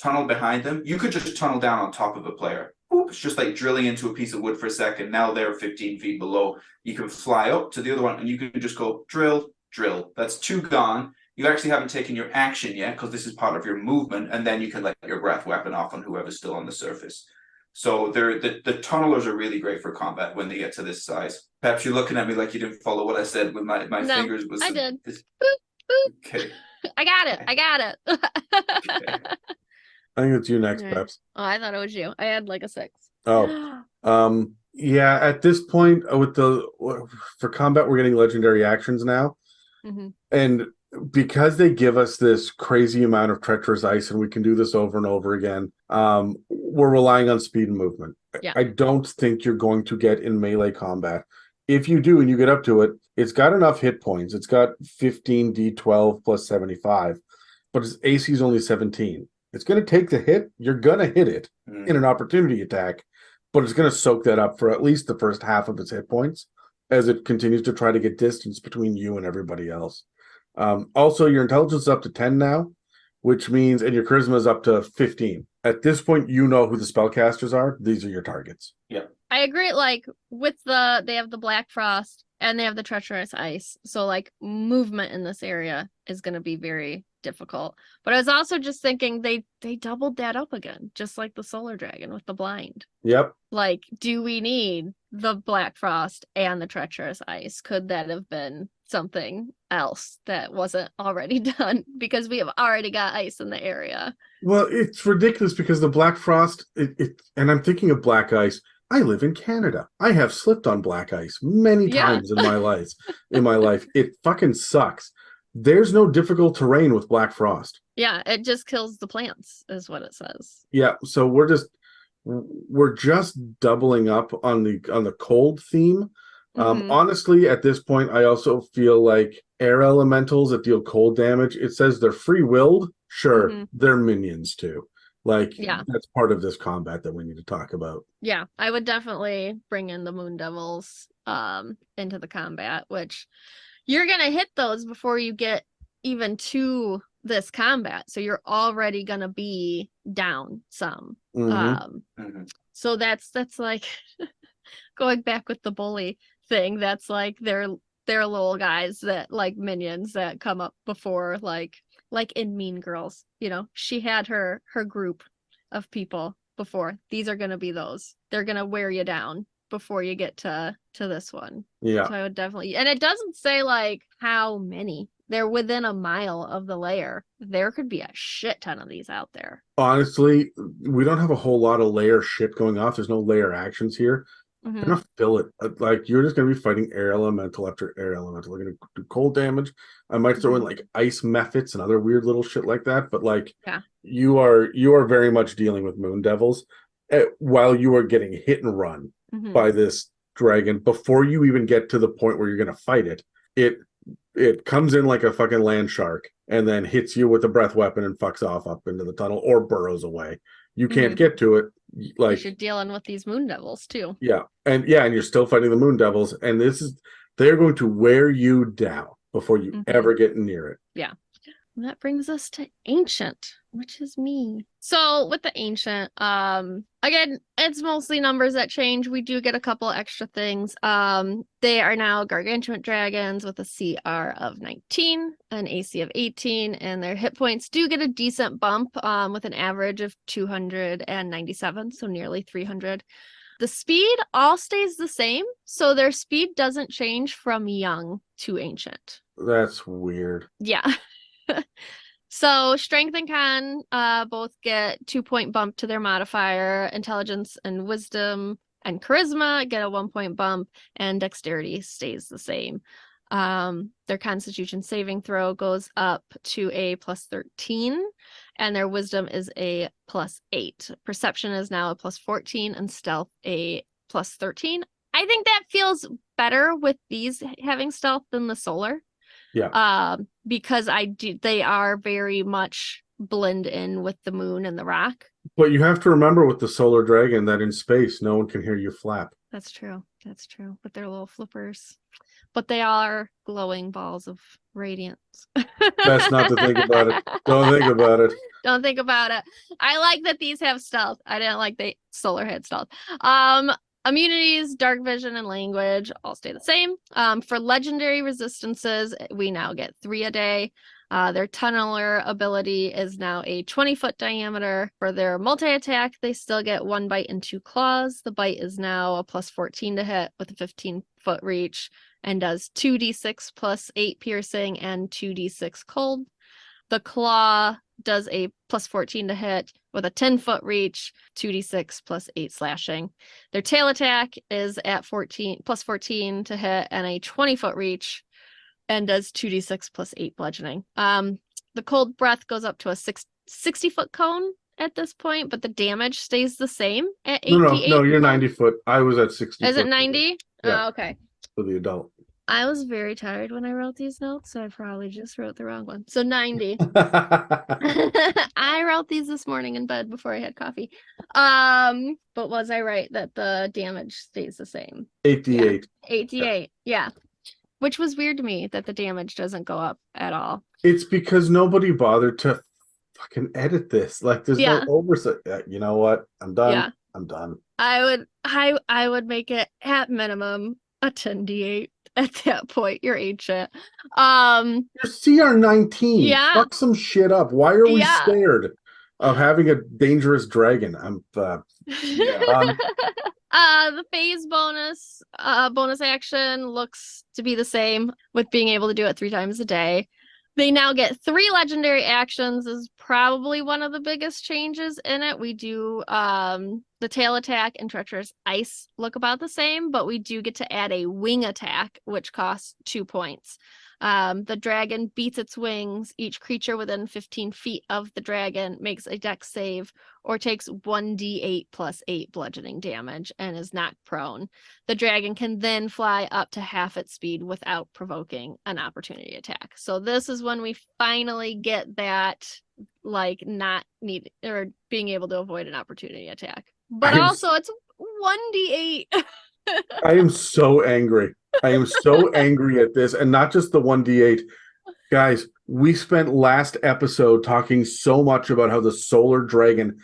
tunnel behind them. You could just tunnel down on top of a player. It's just like drilling into a piece of wood for a second. Now they're 15 feet below. You can fly up to the other one and you can just go drill, drill. That's 2 gone. You actually haven't taken your action yet because this is part of your movement. And then you can let your breath weapon off on whoever's still on the surface. So the tunnelers are really great for combat when they get to this size. Perhaps you're looking at me like you didn't follow what I said with my fingers. I did. Boop, boop. Okay. I got it. Okay. I think it's you next, Right. Peps. Oh, I thought it was you. I had like a 6. Oh, yeah. At this point, for combat, we're getting legendary actions now, and because they give us this crazy amount of treacherous ice, and we can do this over and over again, we're relying on speed and movement. Yeah. I don't think you're going to get in melee combat. If you do and you get up to it, it's got enough hit points. It's got 15 D12 plus 75, but its AC is only 17. It's going to take the hit. You're going to hit it in an opportunity attack, but it's going to soak that up for at least the first half of its hit points as it continues to try to get distance between you and everybody else. Also, your intelligence is up to 10 now, which means, and your charisma is up to 15. At this point, you know who the spellcasters are. These are your targets. Yeah. I agree. Like with they have the black frost and they have the treacherous ice. So like movement in this area is going to be very difficult. But I was also just thinking they doubled that up again, just like the solar dragon with the blind. Yep. Like, do we need the black frost and the treacherous ice? Could that have been something else that wasn't already done? Because we have already got ice in the area. Well, it's ridiculous because the black frost, and I'm thinking of black ice. I live in Canada. I have slipped on black ice many Yeah. times in my life. It fucking sucks. There's no difficult terrain with black frost. Yeah, it just kills the plants, is what it says. Yeah, so we're just doubling up on the cold theme. Mhm. Honestly, at this point, I also feel like air elementals that deal cold damage, it says they're free-willed. Sure, Mhm. they're minions too. Like, Yeah. that's part of this combat that we need to talk about. Yeah, I would definitely bring in the Moon Devils into the combat, which you're gonna hit those before you get even to this combat. So you're already gonna be down some. Mhm. So that's like going back with the bully thing. That's like they're little guys that like minions that come up before, like in Mean Girls. You know, she had her group of people before. These are gonna be those. They're gonna wear you down before you get to this one. Yeah. So I would definitely, and it doesn't say like how many. They're within a mile of the lair. There could be a shit ton of these out there. Honestly, we don't have a whole lot of layer shit going off. There's no layer actions here. Mhm. They're gonna fill it. Like, you're just gonna be fighting air elemental after air elemental. They're gonna do cold damage. I might throw in like ice methods and other weird little shit like that. But like, Yeah. you are very much dealing with moon devils while you are getting hit and run Mhm. by this dragon before you even get to the point where you're gonna fight it. It comes in like a fucking land shark and then hits you with a breath weapon and fucks off up into the tunnel or burrows away. You can't Mhm. get to it. Like, you're dealing with these Moon Devils too. And you're still fighting the moon devils, and they're going to wear you down before you Mhm. ever get near it. Yeah. And that brings us to Ancient, which is me. So with the Ancient, again, it's mostly numbers that change. We do get a couple extra things. They are now gargantuan dragons with a CR of 19, an AC of 18, and their hit points do get a decent bump with an average of 297, so nearly 300. The speed all stays the same, so their speed doesn't change from young to ancient. That's weird. Yeah. So strength and con both get 2-point bump to their modifier. Intelligence and wisdom and charisma get a 1-point bump, and dexterity stays the same. Their constitution saving throw goes up to a +13, and their wisdom is a +8. Perception is now a +14, and stealth a +13. I think that feels better with these having stealth than the solar. Yeah. Because they are very much blend in with the moon and the rock. But you have to remember with the solar dragon that in space, no one can hear you flap. That's true. That's true. But they're little flippers. But they are glowing balls of radiance. Best not to think about it. Don't think about it. Don't think about it. I like that these have stealth. I didn't like the solar had stealth. Immunities, dark vision, and language all stay the same. For legendary resistances, we now get 3 a day. Their tunneler ability is now a 20-foot diameter. For their multi-attack, they still get 1 bite and 2 claws. The bite is now a +14 to hit with a 15-foot reach and does 2d6 +8 piercing and 2d6 cold. The claw does a +14 to hit with a 10-foot reach, 2d6 +8 slashing. Their tail attack is at +14 to hit and a 20-foot reach and does 2d6 +8 bludgeoning. The cold breath goes up to a 60-foot cone at this point, but the damage stays the same at 88. No, you're 90 foot. I was at 60. Is it 90? Yeah. Oh, okay. For the adult. I was very tired when I wrote these notes, so I probably just wrote the wrong one. So 90. I wrote these this morning in bed before I had coffee. But was I right that the damage stays the same? 88. 88. Yeah. Which was weird to me that the damage doesn't go up at all. It's because nobody bothered to fucking edit this. Like, there's no oversight. You know what? I'm done. Yeah. I'm done. I would make it at minimum a 10d8 at that point. You're ancient. You're CR 19. Yeah. Fuck some shit up. Why are we scared of having a dangerous dragon? The phase bonus action looks to be the same, with being able to do it 3 times a day. They now get 3 legendary actions, is probably one of the biggest changes in it. We do The tail attack and treacherous ice look about the same, but we do get to add a wing attack, which costs 2 points. The dragon beats its wings. Each creature within 15 feet of the dragon makes a dex save or takes 1d8 plus 8 bludgeoning damage and is knocked prone. The dragon can then fly up to half its speed without provoking an opportunity attack. So this is when we finally get that, like, not need or being able to avoid an opportunity attack. But also it's 1d8. I am so angry. I am so angry at this, and not just the 1d8. Guys, we spent last episode talking so much about how the solar dragon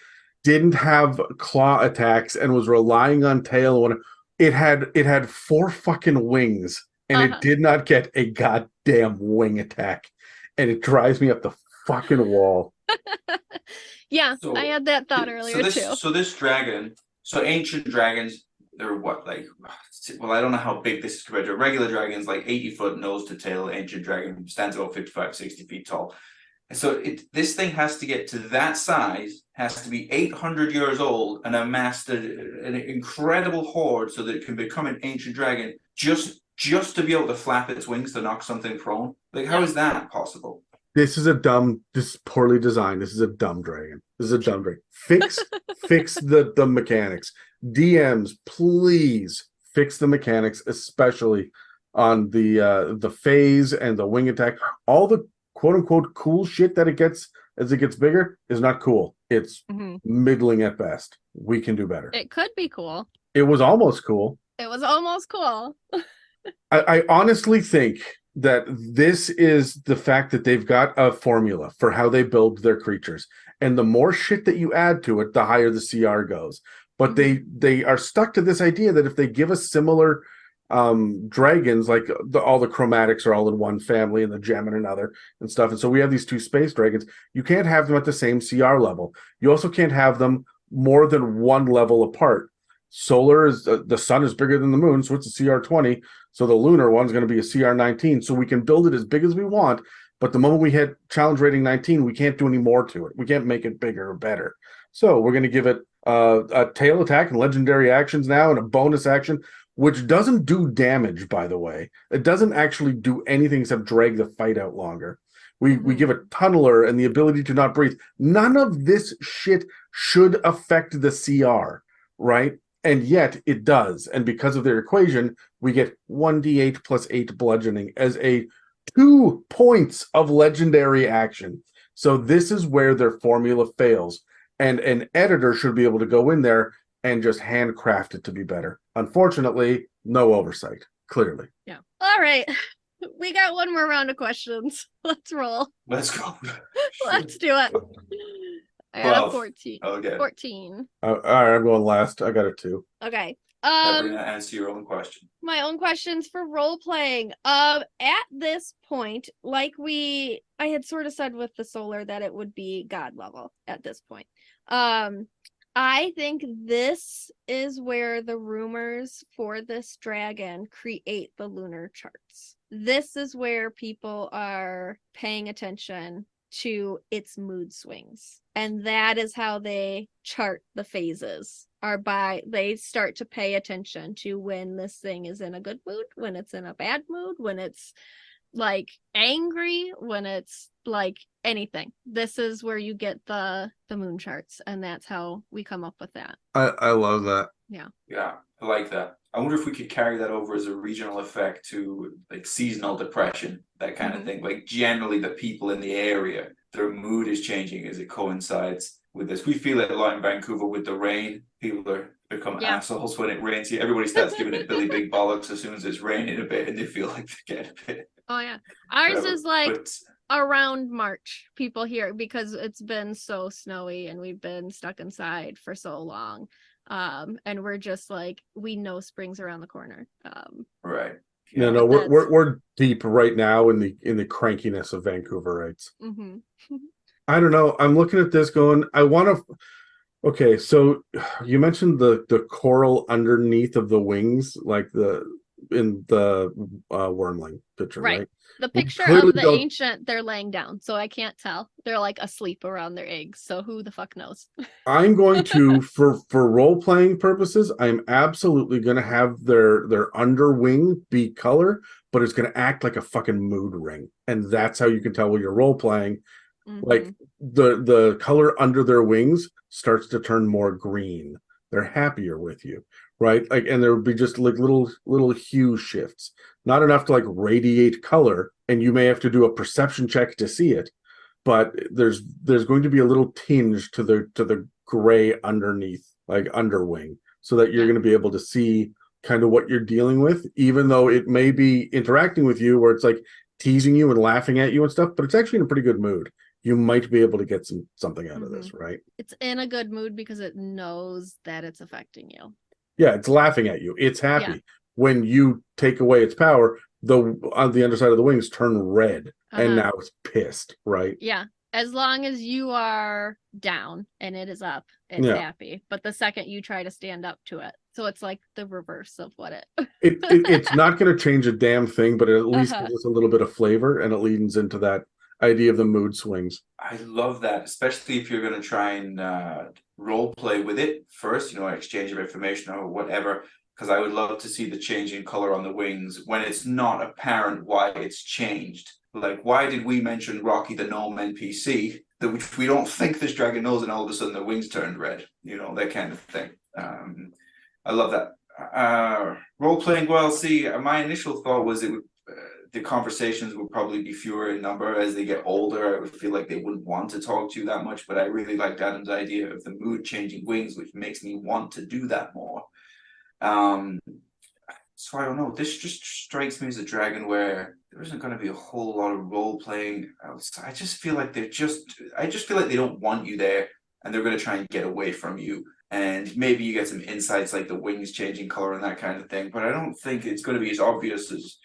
didn't have claw attacks and was relying on tail. When it had 4 fucking wings, and it did not get a goddamn wing attack, and it drives me up the fucking wall. Yeah, so, I had that thought earlier too. So this dragon, so ancient dragons, they're what, like, well, I don't know how big this is compared to a regular dragon's, like 80 foot nose to tail. Ancient dragon stands about 55, 60 feet tall. And so this thing has to get to that size, has to be 800 years old and amassed an incredible horde so that it can become an ancient dragon just to be able to flap its wings to knock something prone. Like, how is that possible? This is poorly designed. This is a dumb dragon. This is a dumb dragon. Fix the mechanics. DMs, please fix the mechanics, especially on the phase and the wing attack. All the quote unquote cool shit that it gets as it gets bigger is not cool. It's middling at best. We can do better. It could be cool. It was almost cool. It was almost cool. I honestly think that this is the fact that they've got a formula for how they build their creatures. And the more shit that you add to it, the higher the CR goes. But they are stuck to this idea that if they give us similar dragons, like all the chromatics are all in one family and the gem in another and stuff. And so we have these 2 space dragons. You can't have them at the same CR level. You also can't have them more than 1 level apart. Solar is the sun is bigger than the moon, so it's a CR 20. So the lunar one's going to be a CR 19. So we can build it as big as we want, but the moment we hit challenge rating 19, we can't do any more to it. We can't make it bigger or better. So we're going to give it a tail attack and legendary actions now and a bonus action, which doesn't do damage, by the way. It doesn't actually do anything except drag the fight out longer. We give it tunneler and the ability to not breathe. None of this shit should affect the CR, right? And yet it does. And because of their equation, we get 1d8 plus 8 bludgeoning as a 2 points of legendary action. So this is where their formula fails. And an editor should be able to go in there and just handcraft it to be better. Unfortunately, no oversight, clearly. Yeah. All right. We got one more round of questions. Let's roll. Let's go. Let's do it. I got a 14. Okay. 14. All right, I'm going last. I got a 2. Okay. Pepperina, answer your own question. My own questions for role playing. At this point, like I had sort of said with the solar that it would be god level at this point. I think this is where the rumors for this dragon create the lunar charts. This is where people are paying attention to its mood swings. And that is how they chart the phases, they start to pay attention to when this thing is in a good mood, when it's in a bad mood, when it's like angry, when it's like anything. This is where you get the moon charts, and that's how we come up with that. I love that. Yeah, I like that. I wonder if we could carry that over as a regional effect to like seasonal depression, that kind of thing. Like generally the people in the area, their mood is changing as it coincides with this. We feel it a lot in Vancouver with the rain. People become assholes when it rains here. Everybody starts giving it Billy Big Bollocks as soon as it's raining a bit, and they feel like they get a bit. Oh yeah. Ours is like around March, people here, because it's been so snowy and we've been stuck inside for so long. And we're just like, we know spring's around the corner. Right. Yeah, no, we're deep right now in the crankiness of Vancouverites. I don't know. I'm looking at this going, I want to. Okay, so you mentioned the coral underneath of the wings, like the the Wyrmling picture, right? The We picture clearly of the don't- ancient, they're laying down, so I can't tell. They're like asleep around their eggs, so who the fuck knows? I'm going to, for role playing purposes, I'm absolutely going to have their underwing be color, but it's going to act like a fucking mood ring, and that's how you can tell when you're role playing. Like the color under their wings starts to turn more green. They're happier with you, right? Like, and there would be just like little hue shifts, not enough to like radiate color, and you may have to do a perception check to see it, but there's going to be a little tinge to the gray underneath, like underwing, so that you're going to be able to see kind of what you're dealing with, even though it may be interacting with you where it's like teasing you and laughing at you and stuff, but it's actually in a pretty good mood. You might be able to get something out of this, right? It's in a good mood because it knows that it's affecting you. Yeah, it's laughing at you. It's happy. When you take away its power, on the underside of the wings turn red, and now it's pissed, right? Yeah. As long as you are down and it is up, it's happy. But the second you try to stand up to it, so it's like the reverse of what it's not going to change a damn thing, but it at least gives us a little bit of flavor, and it leans into that idea of the mood swings. I love that, especially if you're going to try and role play with it first, exchange of information or whatever, because I would love to see the change in color on the wings when it's not apparent why it's changed. Like, why did we mention Rocky the Gnome NPC, which we don't think this dragon knows, and all of a sudden the wings turned red, that kind of thing. I love that. Role playing, well, see, my initial thought was the conversations would probably be fewer in number as they get older. I would feel like they wouldn't want to talk to you that much, but I really liked Adam's idea of the mood changing wings, which makes me want to do that more. So I don't know. This just strikes me as a dragon where there isn't going to be a whole lot of role playing. I just feel like they don't want you there, and they're going to try and get away from you. And maybe you get some insights like the wings changing color and that kind of thing, but I don't think it's going to be as obvious as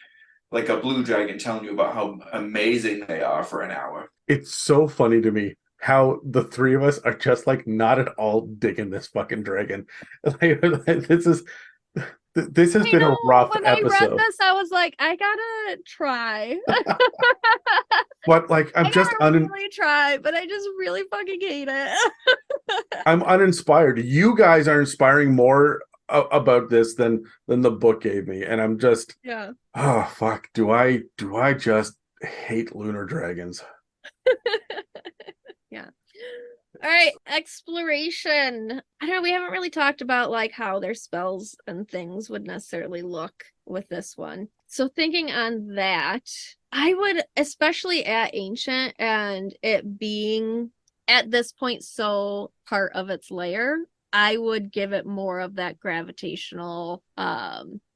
like a blue dragon telling you about how amazing they are for an hour. It's so funny to me how the three of us are just like not at all digging this fucking dragon. This has been a rough when episode. I read this, I was like, I gotta try. But like, I'm just really try, but I just really fucking hate it. I'm uninspired. You guys are inspiring more about this than the book gave me, and I'm just oh fuck, do I just hate lunar dragons. All right, exploration. I don't know, we haven't really talked about like how their spells and things would necessarily look with this one. So thinking on that, I would, especially at ancient and it being at this point so part of its layer, I would give it more of that gravitational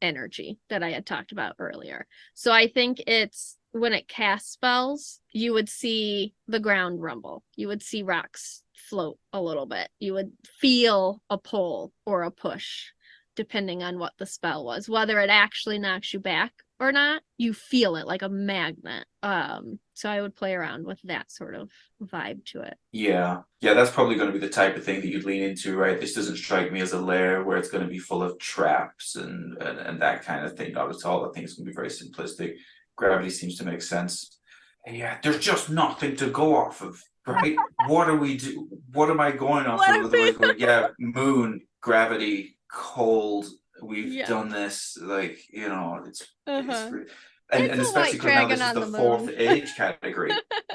energy that I had talked about earlier. So I think it's when it casts spells, you would see the ground rumble. You would see rocks float a little bit. You would feel a pull or a push, depending on what the spell was. Whether it actually knocks you back or not, you feel it like a magnet. So I would play around with that sort of vibe to it. Yeah, that's probably going to be the type of thing that you'd lean into, right? This doesn't strike me as a lair where it's going to be full of traps and that kind of thing. Not at all. I think it's going to be very simplistic. Gravity seems to make sense. And yeah, there's just nothing to go off of, right? What do we do? What am I going off of? Otherwise, going, moon, gravity, cold. We've done this, like, it's and especially because now this is the fourth age category.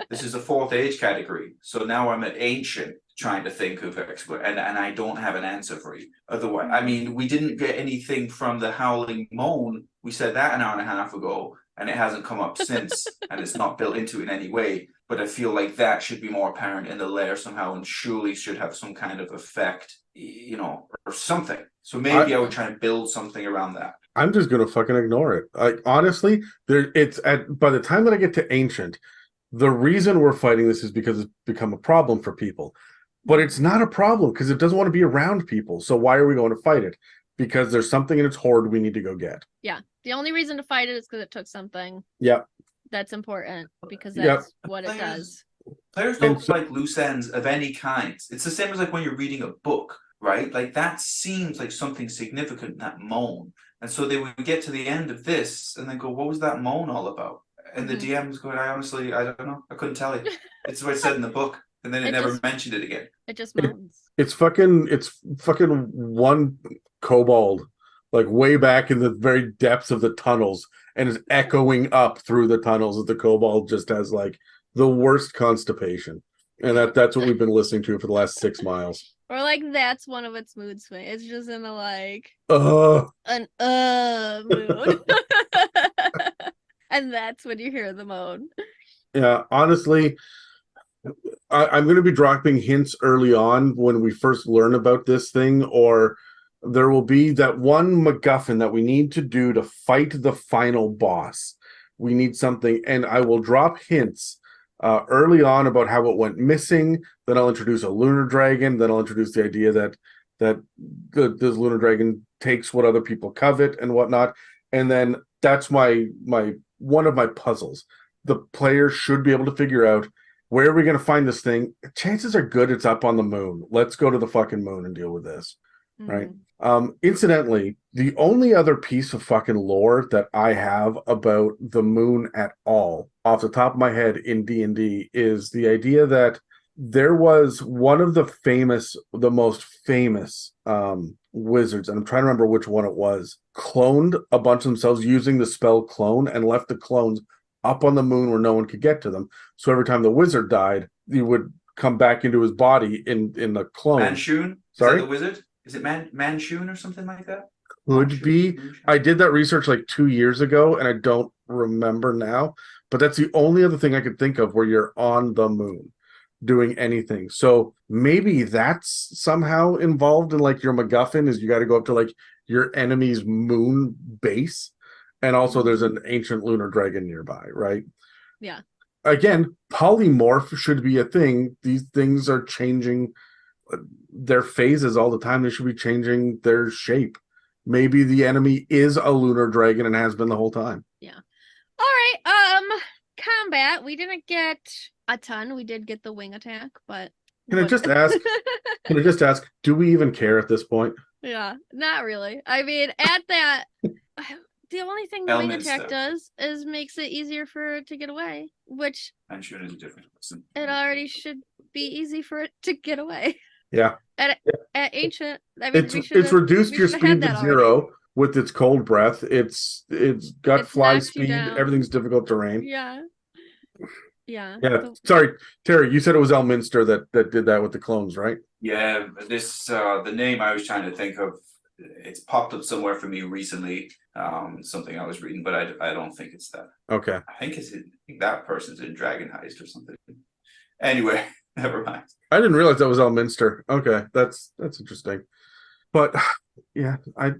This is the fourth age category. So now I'm at ancient trying to think of expert, and I don't have an answer for you. Otherwise, I mean, we didn't get anything from the howling moan. We said that an hour and a half ago, and it hasn't come up since, and it's not built into it in any way. But I feel like that should be more apparent in the lair somehow, and surely should have some kind of effect, or something. So maybe I would try and build something around that. I'm just gonna fucking ignore it. Like, honestly, by the time that I get to ancient, the reason we're fighting this is because it's become a problem for people. But it's not a problem because it doesn't want to be around people. So why are we going to fight it? Because there's something in its hoard we need to go get. Yeah. The only reason to fight it is because it took something. Yeah. That's important because that's what it does. Players don't like loose ends of any kind. It's the same as like when you're reading a book, right? Like that seems like something significant, that moan. And so they would get to the end of this and then go, what was that moan all about? And the DM was going, I don't know. I couldn't tell you. It's what it said in the book. And then it never mentioned it again. It just moans. It's fucking one kobold, like way back in the very depths of the tunnels, and is echoing up through the tunnels that the kobold just has like the worst constipation. And that's what we've been listening to for the last 6 miles. Or like that's one of its mood swings. It's just in the like an mood. And that's when you hear the moan. Yeah, honestly, I'm going to be dropping hints early on when we first learn about this thing, or there will be that one MacGuffin that we need to do to fight the final boss. We need something, and I will drop hints early on about how it went missing. Then I'll introduce a lunar dragon. Then I'll introduce the idea that this lunar dragon takes what other people covet and whatnot. And then that's my one of my puzzles. The player should be able to figure out, where are we going to find this thing? Chances are good it's up on the moon. Let's go to the fucking moon and deal with this. Right. Incidentally, the only other piece of fucking lore that I have about the moon at all, off the top of my head in D&D, is the idea that there was one of the most famous wizards, and I'm trying to remember which one it was, cloned a bunch of themselves using the spell clone and left the clones up on the moon where no one could get to them. So every time the wizard died, he would come back into his body in the clone. Manshun? Sorry? Is that the wizard? Is it Manshun or something like that? Could be. I did that research like 2 years ago, and I don't remember now. But that's the only other thing I could think of where you're on the moon doing anything. So maybe that's somehow involved in like your MacGuffin, is you got to go up to like your enemy's moon base. And also there's an ancient lunar dragon nearby, right? Yeah. Again, polymorph should be a thing. These things are changing their phases all the time. They should be changing their shape. Maybe the enemy is a lunar dragon and has been the whole time. Yeah. All right. Combat. We didn't get a ton. We did get the wing attack, but Can I just ask, do we even care at this point? Yeah, not really. I mean, at that, the only thing the wing attack does is makes it easier for it to get away, which Manshun is a different person. it already should be easy for it to get away. Yeah. At ancient, I mean, it's reduced your speed to 0 with its cold breath. It's got fly speed. Everything's difficult terrain. Yeah. Yeah. Sorry, Terry, you said it was Elminster that did that with the clones, right? Yeah, this the name I was trying to think of, it's popped up somewhere for me recently. Something I was reading, but I don't think it's that. Okay. I think that person's in Dragon Heist or something. Anyway, never mind. I didn't realize that was Elminster. Okay, that's interesting. But yeah, I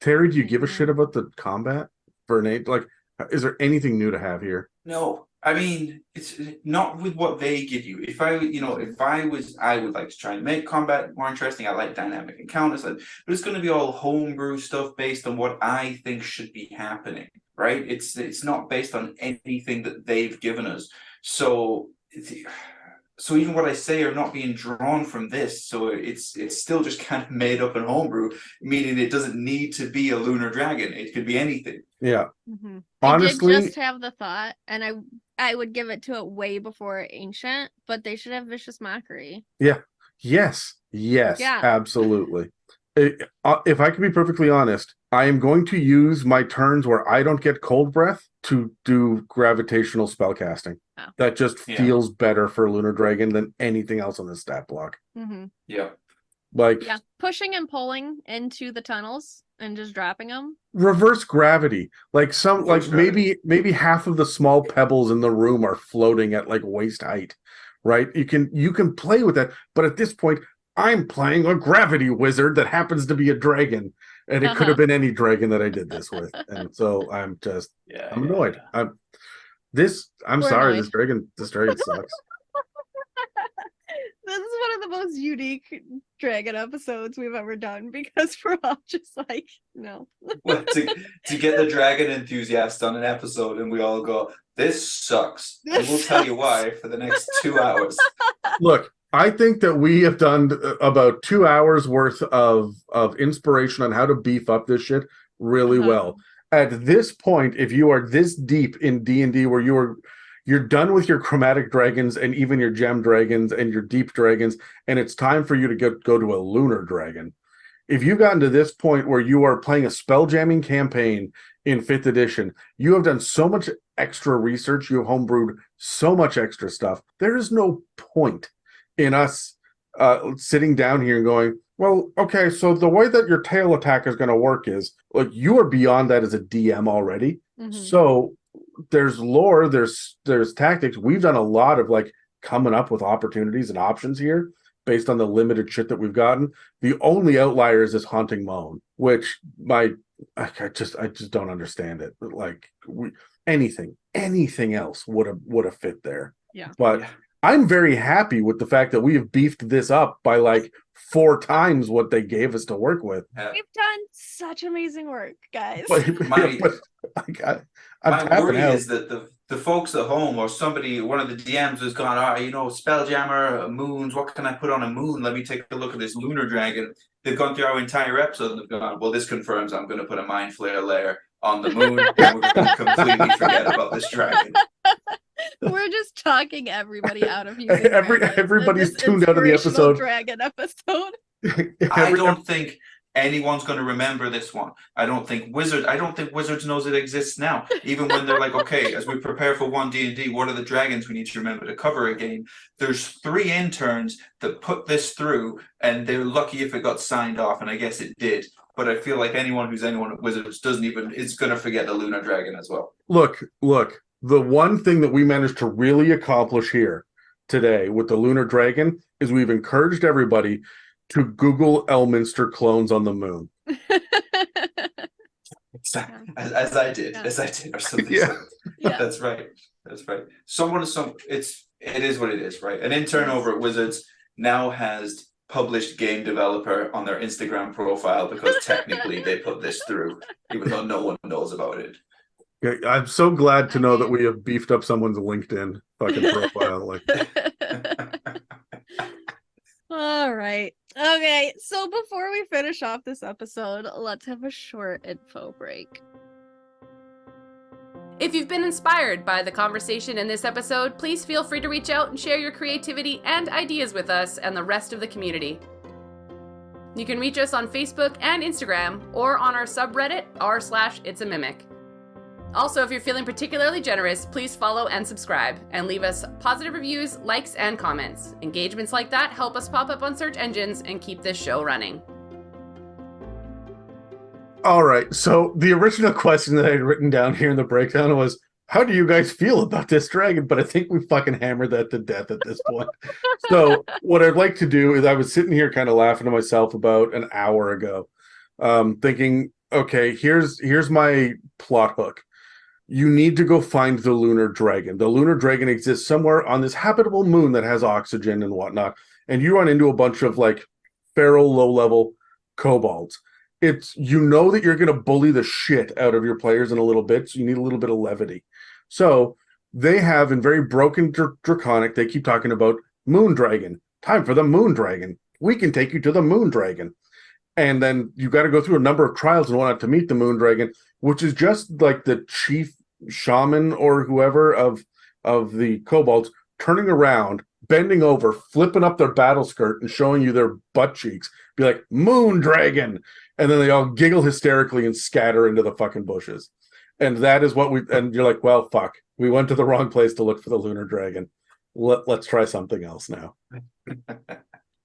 Terry, do you give a shit about the combat for an 8? Like, is there anything new to have here? No, I mean, it's not with what they give you. If I would like to try and make combat more interesting. I like dynamic encounters, but it's going to be all homebrew stuff based on what I think should be happening, right? It's not based on anything that they've given us. So even what I say are not being drawn from this. So it's still just kind of made up and homebrew, meaning it doesn't need to be a lunar dragon. It could be anything. Yeah. Mm-hmm. Honestly, I did just have the thought, and I would give it to it way before ancient, but they should have vicious mockery. Yeah. Yes. Yeah. Absolutely. If I can be perfectly honest, I am going to use my turns where I don't get cold breath to do gravitational spell casting. Oh. That just feels better for Lunar Dragon than anything else on this stat block. Mm-hmm. Yeah. Pushing and pulling into the tunnels and just dropping them. Reverse gravity. Maybe half of the small pebbles in the room are floating at like waist height, right? You can play with that, but at this point, I'm playing a gravity wizard that happens to be a dragon, and it could have been any dragon that I did this with, and so I'm just I'm annoyed. I'm sorry. Annoyed. This dragon sucks. This is one of the most unique dragon episodes we've ever done, because we're all just like, no. Well, to get the dragon enthusiast on an episode, and we all go, this sucks. And we'll tell you why for the next 2 hours. Look, I think that we have done about 2 hours worth of inspiration on how to beef up this shit really well. At this point, if you are this deep in D&D where you're done with your chromatic dragons and even your gem dragons and your deep dragons, and it's time for you to go to a lunar dragon. If you've gotten to this point where you are playing a spelljamming campaign in 5th edition, you have done so much extra research, you have homebrewed so much extra stuff. There is no point in us sitting down here and going, well, okay, so the way that your tail attack is going to work is, like, you are beyond that as a DM already. Mhm. So there's lore, there's tactics. We've done a lot of like coming up with opportunities and options here based on the limited shit that we've gotten. The only outlier is this haunting moan, which I just don't understand it. Like anything else would have fit there. Yeah. But I'm very happy with the fact that we have beefed this up by like 4 times what they gave us to work with. We've done such amazing work, guys. But, I'm my tapping worry out. is that the folks at home or somebody, one of the DMs has gone, Spelljammer, moons, what can I put on a moon? Let me take a look at this lunar dragon. They've gone through our entire episode and they've gone, well, this confirms I'm going to put a mind flare layer on the moon and we're going to completely forget about this dragon. We're just talking everybody out of using Everybody's this tuned out of the inspirational episode. dragon episode. I don't think anyone's going to remember this one. I don't think Wizards knows it exists now. Even when they're like, okay, as we prepare for 1D&D, what are the dragons we need to remember to cover again? There's 3 interns that put this through, and they're lucky if it got signed off, and I guess it did. But I feel like anyone at Wizards is going to forget the lunar dragon as well. Look. The one thing that we managed to really accomplish here today with the lunar dragon is we've encouraged everybody to Google Elminster clones on the moon. As I did, or something. Yeah. Yeah. That's right. It is what it is, right? An intern over at Wizards now has published game developer on their Instagram profile because technically they put this through, even though no one knows about it. Yeah, I'm so glad to know that we have beefed up someone's LinkedIn fucking profile. Like, All right. Okay. So before we finish off this episode, let's have a short info break. If you've been inspired by the conversation in this episode, please feel free to reach out and share your creativity and ideas with us and the rest of the community. You can reach us on Facebook and Instagram or on our subreddit r/itsAmimic. Also, if you're feeling particularly generous, please follow and subscribe and leave us positive reviews, likes, and comments. Engagements like that help us pop up on search engines and keep this show running. all right. So the original question that I had written down here in the breakdown was, how do you guys feel about this dragon? But I think we fucking hammered that to death at this point. So what I'd like to do is I was sitting here kind of laughing to myself about an hour ago, thinking, okay, here's my plot hook. You need to go find the lunar dragon. The lunar dragon exists somewhere on this habitable moon that has oxygen and whatnot. And you run into a bunch of like feral, low-level kobolds. You know that you're going to bully the shit out of your players in a little bit, so you need a little bit of levity. So they have, in very broken draconic, they keep talking about moon dragon. Time for the moon dragon. We can take you to the moon dragon. And then you got to go through a number of trials and whatnot to meet the moon dragon, which is just like the chief shaman or whoever of the kobolds turning around, bending over, flipping up their battle skirt and showing you their butt cheeks. Be like, moon dragon. And then they all giggle hysterically and scatter into the fucking bushes. And that is and you're like, well, fuck. We went to the wrong place to look for the lunar dragon. Let's try something else now.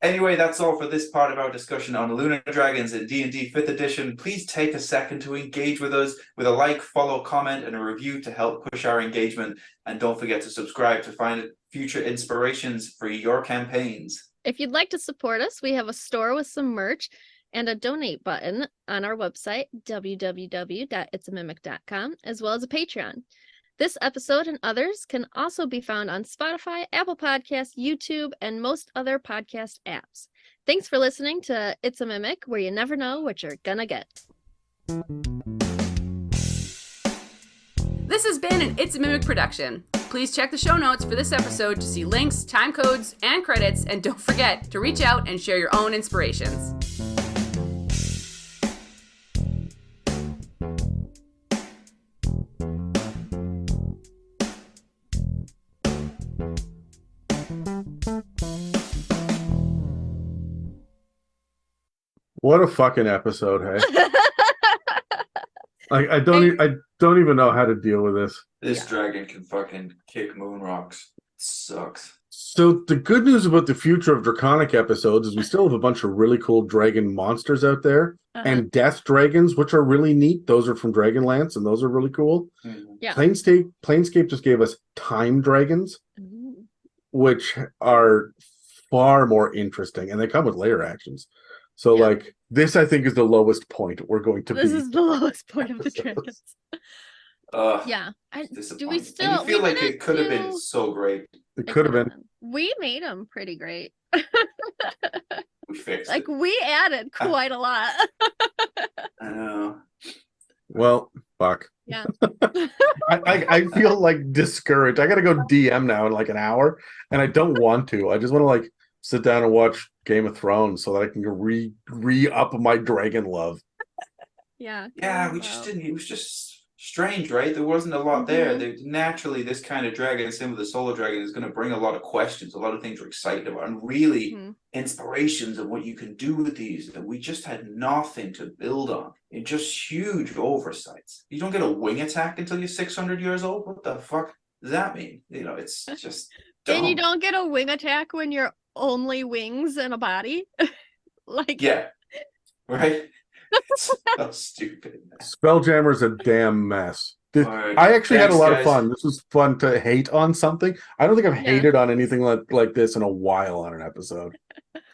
Anyway, that's all for this part of our discussion on Lunar Dragons in D&D 5th edition. Please take a second to engage with us with a like, follow, comment, and a review to help push our engagement. And don't forget to subscribe to find future inspirations for your campaigns. If you'd like to support us, we have a store with some merch and a donate button on our website, www.itsamimic.com, as well as a Patreon. This episode and others can also be found on Spotify, Apple Podcasts, YouTube, and most other podcast apps. Thanks for listening to It's a Mimic, where you never know what you're gonna get. This has been an It's a Mimic production. Please check the show notes for this episode to see links, time codes, and credits, and don't forget to reach out and share your own inspirations. What a fucking episode, hey? I don't even know how to deal with this. This dragon can fucking kick moon rocks. It sucks. So the good news about the future of Draconic episodes is we still have a bunch of really cool dragon monsters out there. And death dragons, which are really neat. Those are from Dragonlance, and those are really cool. Yeah. Planescape just gave us time dragons, which are far more interesting, and they come with layer actions. So, like, this I think is the lowest point we're going to be. This is the lowest point of the dragons. Yeah. Do we still? And you feel like it could have been so great. It could have been. We made them pretty great. We fixed like it. we added quite a lot. I know. Well, fuck. Yeah. I feel like discouraged. I gotta go DM now in like an hour, and I don't want to. I just want to like sit down and watch Game of Thrones so that I can re-up my dragon love. Yeah. Yeah, we just didn't. It was just strange, right? There wasn't a lot there. Naturally, this kind of dragon, same with the solo dragon, is going to bring a lot of questions, a lot of things we're excited about, and really inspirations of what you can do with these. And we just had nothing to build on. It just huge oversights. You don't get a wing attack until you're 600 years old. What the fuck does that mean? You know, it's just dumb. And you don't get a wing attack when you're only wings and a body. Like yeah, right. It's so stupid. Spelljammer's a damn mess. Right. I actually had a lot guys. of fun. This was fun to hate on something. I don't think I've hated on anything like this in a while on an episode.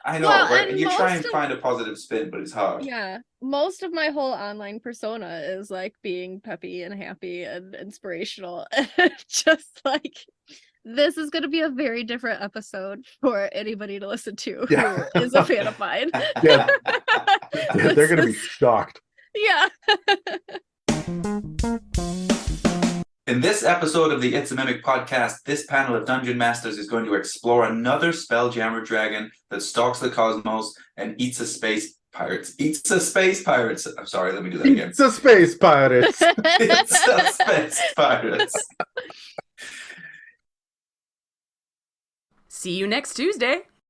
I know, Well, right? and You try and most of- find a positive spin, but it's hard. Yeah, most of my whole online persona is like being peppy and happy and inspirational. Just like this is going to be a very different episode for anybody to listen to who is a fan of mine. Yeah, they're going to be shocked. Yeah. In this episode of the It's a Mimic podcast, this panel of Dungeon Masters is going to explore another Spelljammer dragon that stalks the cosmos and eats a space pirates. Eats a space pirates. I'm sorry, let me do that again. It's a space pirates. It's a space pirates. See you next Tuesday.